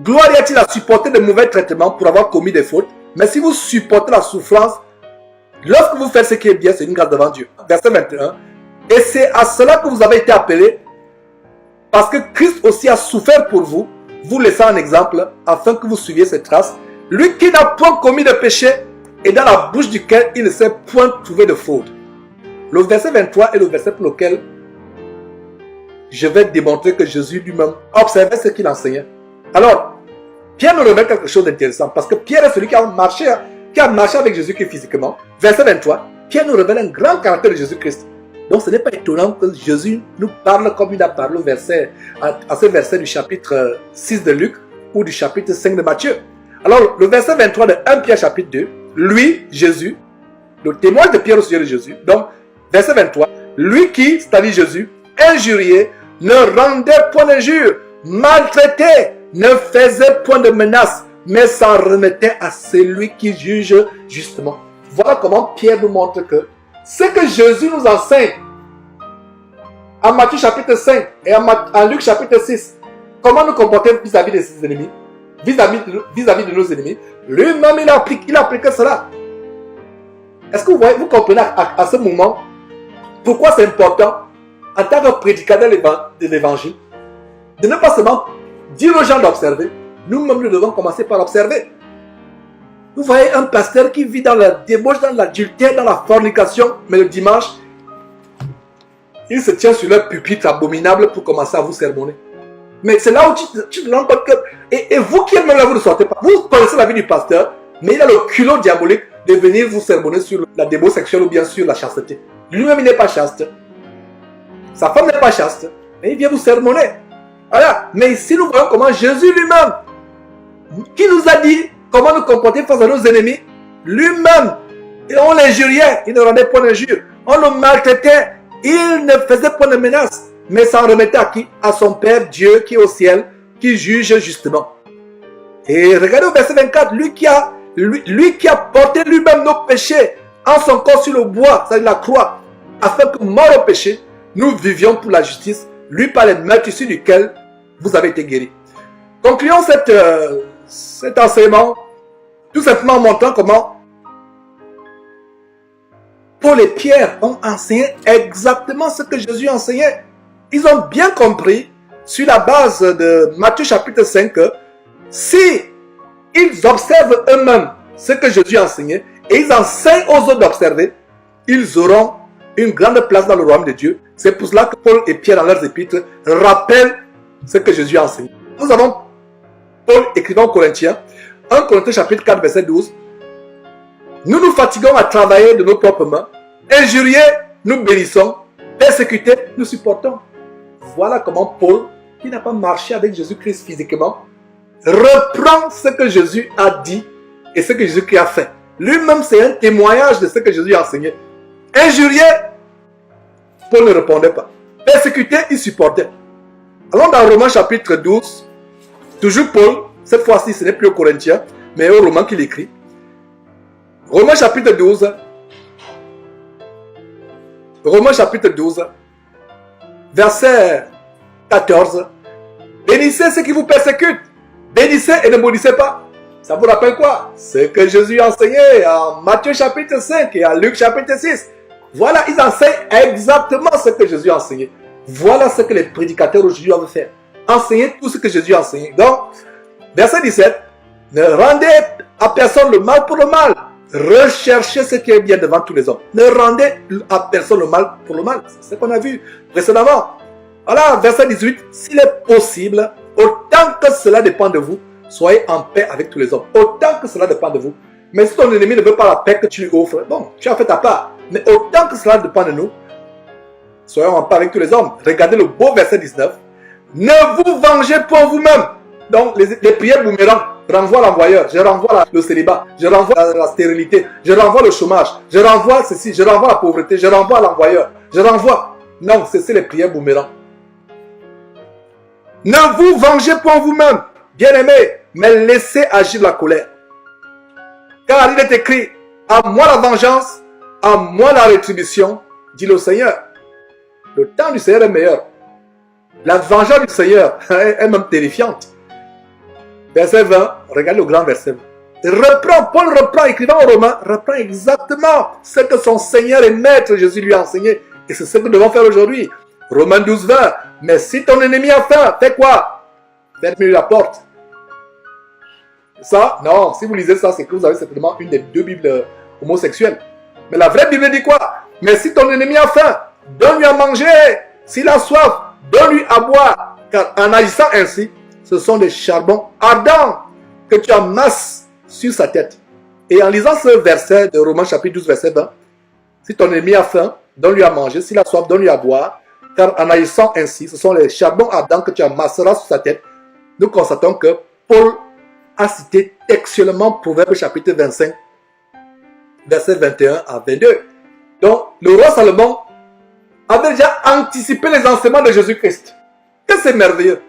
gloire y a-t-il à supporter de mauvais traitements pour avoir commis des fautes? Mais si vous supportez la souffrance, lorsque vous faites ce qui est bien, c'est une grâce devant Dieu. Verset 21. Et c'est à cela que vous avez été appelés, parce que Christ aussi a souffert pour vous, vous laissant un exemple, afin que vous suiviez ses traces. Lui qui n'a point commis de péché, et dans la bouche duquel il ne s'est point trouvé de faute. Le verset 23 est le verset pour lequel je vais démontrer que Jésus lui-même observait ce qu'il enseignait. Alors, Pierre nous révèle quelque chose d'intéressant, parce que Pierre est celui qui a marché avec Jésus-Christ physiquement. Verset 23, Pierre nous révèle un grand caractère de Jésus-Christ. Donc ce n'est pas étonnant que Jésus nous parle comme il a parlé à ce verset du chapitre 6 de Luc ou du chapitre 5 de Matthieu. Alors, le verset 23 de 1 Pierre chapitre 2, lui, Jésus, le témoignage de Pierre au sujet de Jésus. Donc, verset 23, lui qui, c'est-à-dire Jésus, injurié, ne rendait point d'injure, maltraité, ne faisait point de menaces, mais s'en remettait à celui qui juge justement. Voilà comment Pierre nous montre que ce que Jésus nous enseigne en Matthieu chapitre 5 et en Luc chapitre 6, comment nous comporter vis-à-vis de ses ennemis, vis-à-vis de nos ennemis, lui-même il applique cela. Est-ce que vous comprenez à ce moment pourquoi c'est important en tant que prédicateur de l'évangile de ne pas seulement dire aux gens d'observer, nous-mêmes nous devons commencer par observer. Vous voyez un pasteur qui vit dans la débauche, dans l'adultère, dans la fornication, mais le dimanche, il se tient sur leur pupitre abominable pour commencer à vous sermonner. Mais c'est là où tu te rends compte que... Et vous qui êtes-même là, vous ne sortez pas. Vous connaissez la vie du pasteur, mais il a le culot diabolique de venir vous sermonner sur la débauche sexuelle ou bien sur la chasteté. Lui-même, il n'est pas chaste. Sa femme n'est pas chaste. Mais il vient vous sermonner. Voilà. Mais ici, nous voyons comment Jésus lui-même, qui nous a dit comment nous comporter face à nos ennemis, lui-même, et on l'injuriait, il ne rendait point d'injure. On le maltraitait, il ne faisait point de menaces, mais s'en remettait à qui? À son Père Dieu qui est au ciel, qui juge justement. Et regardez au verset 24, lui qui a porté lui-même nos péchés en son corps sur le bois, c'est-à-dire la croix, afin que mort au péché, nous vivions pour la justice, lui par les meurtrissures duquel vous avez été guéris. Concluons cet enseignement, tout simplement en montrant comment Paul et Pierre ont enseigné exactement ce que Jésus enseignait. Ils ont bien compris, sur la base de Matthieu chapitre 5, que si ils observent eux-mêmes ce que Jésus enseignait et ils enseignent aux autres d'observer, ils auront une grande place dans le royaume de Dieu. C'est pour cela que Paul et Pierre, dans leurs épîtres, rappellent ce que Jésus a enseigné. Nous avons Paul écrivant aux Corinthiens, 1 Corinthiens chapitre 4, verset 12. Nous nous fatiguons à travailler de nos propres mains, injuriés, nous bénissons, persécutés, nous supportons. Voilà comment Paul, qui n'a pas marché avec Jésus-Christ physiquement, reprend ce que Jésus a dit et ce que Jésus-Christ a fait. Lui-même, c'est un témoignage de ce que Jésus a enseigné. Injurié, Paul ne répondait pas. Persécuté, il supportait. Allons dans Romains chapitre 12, toujours Paul, cette fois-ci ce n'est plus aux Corinthiens, mais aux Romains qu'il écrit. Romains chapitre 12, verset 14. Bénissez ceux qui vous persécutent. Bénissez et ne maudissez pas. Ça vous rappelle quoi? Ce que Jésus a enseigné en Matthieu chapitre 5 et en Luc chapitre 6. Voilà, ils enseignent exactement ce que Jésus a enseigné. Voilà ce que les prédicateurs aujourd'hui doivent faire. Enseigner tout ce que Jésus a enseigné. Donc, verset 17. Ne rendez à personne le mal pour le mal. Recherchez ce qui est bien devant tous les hommes. Ne rendez à personne le mal pour le mal. C'est ce qu'on a vu précédemment. Voilà, verset 18. S'il est possible, autant que cela dépend de vous, soyez en paix avec tous les hommes. Autant que cela dépend de vous. Mais si ton ennemi ne veut pas la paix que tu lui offres, bon, tu as fait ta part. Mais autant que cela dépend de nous, soyons en paix avec tous les hommes. Regardez le beau verset 19. Ne vous vengez pas vous-même. Donc, les prières boomerang renvoient l'envoyeur. Je renvoie le célibat. Je renvoie la stérilité. Je renvoie le chômage. Je renvoie ceci. Je renvoie la pauvreté. Je renvoie l'envoyeur. Je renvoie. Non, c'est les prières boomerang. Ne vous vengez pas vous-même, bien-aimés, mais laissez agir la colère. Car il est écrit, à moi la vengeance, à moi la rétribution, dit le Seigneur. Le temps du Seigneur est meilleur. La vengeance du Seigneur est même terrifiante. Verset 20, regarde le grand verset. Paul reprend, écrivant aux Romains, reprend exactement ce que son Seigneur et Maître Jésus lui a enseigné. Et c'est ce que nous devons faire aujourd'hui. Romains 12, 20. Mais si ton ennemi a faim, fais quoi? Ferme-lui la porte. Ça, non, si vous lisez ça, c'est que vous avez certainement une des deux Bibles homosexuelles. Mais la vraie Bible dit quoi? Mais si ton ennemi a faim, donne-lui à manger. S'il a soif, donne-lui à boire. Car en agissant ainsi, ce sont des charbons ardents que tu amasses sur sa tête. Et en lisant ce verset de Romains chapitre 12, verset 20, si ton ennemi a faim, donne-lui à manger. S'il a soif, donne-lui à boire. Car en agissant ainsi, ce sont les charbons ardents que tu amasseras sur sa tête. Nous constatons que Paul a cité textuellement Proverbe chapitre 25, verset 21 à 22. Donc, le roi Salomon avait déjà anticipé les enseignements de Jésus-Christ. Que c'est merveilleux.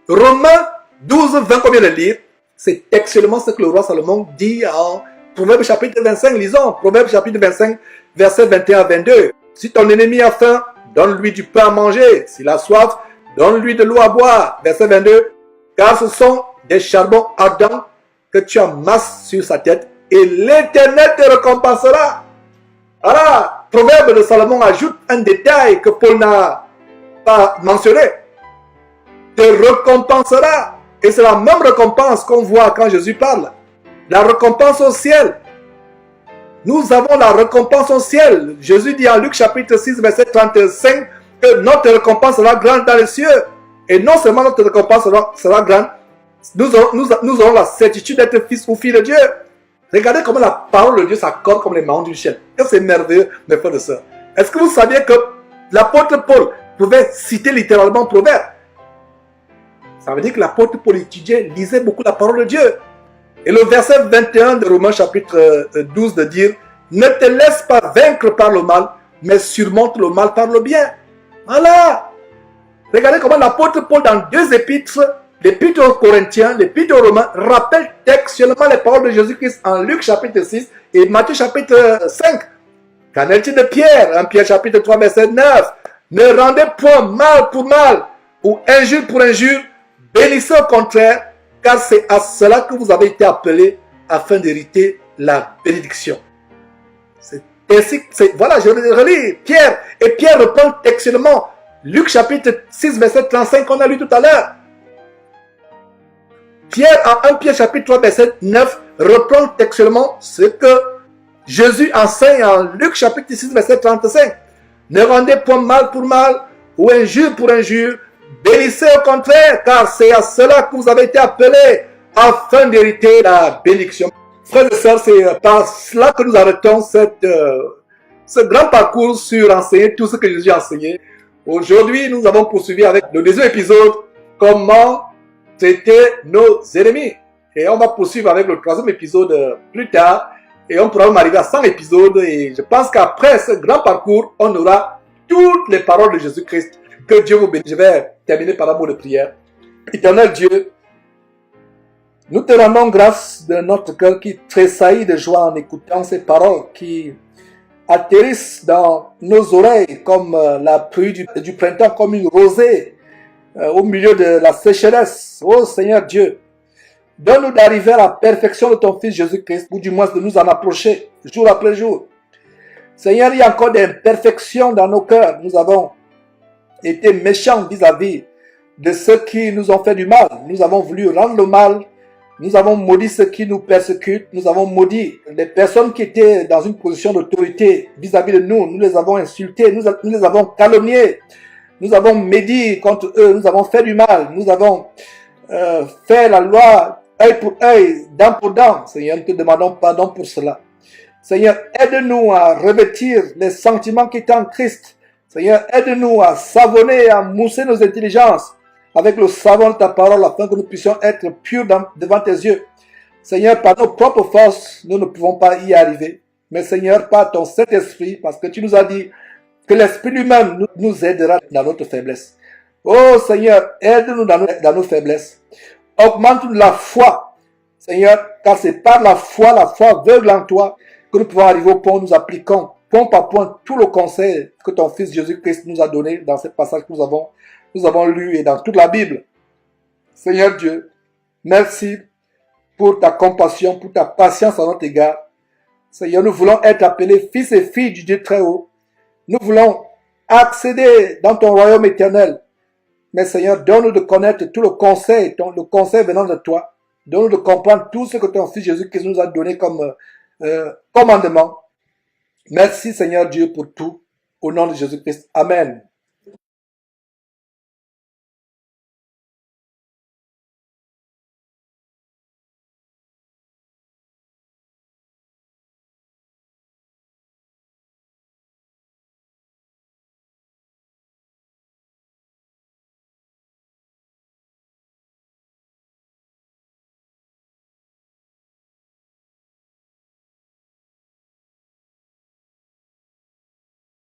Romains 12, 20, qu'on vient de lire, c'est textuellement ce que le roi Salomon dit en Proverbe chapitre 25. Lisons Proverbe chapitre 25, verset 21 à 22. Si ton ennemi a faim, donne-lui du pain à manger. S'il a soif, donne-lui de l'eau à boire. Verset 22. Car ce sont des charbons ardents que tu amasses sur sa tête et l'Éternel te récompensera. Voilà, Proverbe de Salomon ajoute un détail que Paul n'a pas mentionné. Te récompensera. Et c'est la même récompense qu'on voit quand Jésus parle. La récompense au ciel. Nous avons la récompense au ciel. Jésus dit en Luc chapitre 6, verset 35, que notre récompense sera grande dans les cieux. Et non seulement notre récompense sera grande, nous aurons la certitude d'être fils ou fille de Dieu. Regardez comment la parole de Dieu s'accorde comme les mains d'une chaîne. C'est merveilleux, mes frères et sœurs. Est-ce que vous saviez que l'apôtre Paul pouvait citer littéralement Proverbe? Ça veut dire que l'apôtre Paul étudiait, lisait beaucoup la parole de Dieu. Et le verset 21 de Romains chapitre 12 de dire, ne te laisse pas vaincre par le mal, mais surmonte le mal par le bien. Voilà. Regardez comment l'apôtre Paul dans deux épîtres l'Épître aux Corinthiens, l'Épître aux Romains rappellent textuellement les paroles de Jésus-Christ en Luc chapitre 6 et Matthieu chapitre 5. Qu'en est-il de Pierre? 1 Pierre chapitre 3 verset 9. Ne rendez point mal pour mal ou injure pour injure, bénissez au contraire, car c'est à cela que vous avez été appelés afin d'hériter la bénédiction. C'est ainsi, voilà, je relis Pierre, et Pierre reprend textuellement Luc chapitre 6 verset 35 qu'on a lu tout à l'heure. Pierre en 1 Pierre chapitre 3 verset 9 reprend textuellement ce que Jésus enseigne en Luc chapitre 6 verset 35. Ne rendez point mal pour mal ou injure pour injure, bénissez au contraire, car c'est à cela que vous avez été appelés afin d'hériter la bénédiction. Frères et sœurs, c'est par cela que nous arrêtons ce grand parcours sur enseigner tout ce que Jésus a enseigné. Aujourd'hui, nous avons poursuivi avec le deuxième épisode, comment traiter nos ennemis. Et on va poursuivre avec le troisième épisode plus tard. Et on pourra même arriver à 100 épisodes. Et je pense qu'après ce grand parcours, on aura toutes les paroles de Jésus-Christ. Que Dieu vous bénisse. Je vais terminer par un mot de prière. Éternel Dieu, nous te rendons grâce de notre cœur qui tressaillit de joie en écoutant ces paroles qui atterrissent dans nos oreilles comme la pluie du printemps, comme une rosée au milieu de la sécheresse. Oh Seigneur Dieu, donne-nous d'arriver à la perfection de ton Fils Jésus-Christ, ou du moins de nous en approcher jour après jour. Seigneur, il y a encore des imperfections dans nos cœurs. Nous avons été méchants vis-à-vis de ceux qui nous ont fait du mal. Nous avons voulu rendre le mal. Nous avons maudit ceux qui nous persécutent. Nous avons maudit les personnes qui étaient dans une position d'autorité vis-à-vis de nous. Nous les avons insultés. Nous les avons calomniés. Nous avons médit contre eux. Nous avons fait du mal. Nous avons fait la loi œil pour œil, dent pour dent. Seigneur, nous te demandons pardon pour cela. Seigneur, aide-nous à revêtir les sentiments qui étaient en Christ. Seigneur, aide-nous à savonner, à mousser nos intelligences avec le savon de ta parole afin que nous puissions être purs devant tes yeux. Seigneur, par nos propres forces, nous ne pouvons pas y arriver. Mais Seigneur, par ton Saint-Esprit, parce que tu nous as dit que l'Esprit lui-même nous aidera dans notre faiblesse. Oh Seigneur, aide-nous dans nos faiblesses. Augmente la foi, Seigneur, car c'est par la foi aveugle en toi, que nous pouvons arriver au point où nous appliquons point par point tout le conseil que ton Fils Jésus-Christ nous a donné dans ce passage que nous avons lu et dans toute la Bible. Seigneur Dieu, merci pour ta compassion, pour ta patience à notre égard. Seigneur, nous voulons être appelés fils et filles du Dieu très haut. Nous voulons accéder dans ton royaume éternel. Mais Seigneur, donne-nous de connaître tout le conseil venant de toi. Donne-nous de comprendre tout ce que ton Fils Jésus-Christ nous a donné comme commandement. Merci Seigneur Dieu pour tout. Au nom de Jésus-Christ. Amen.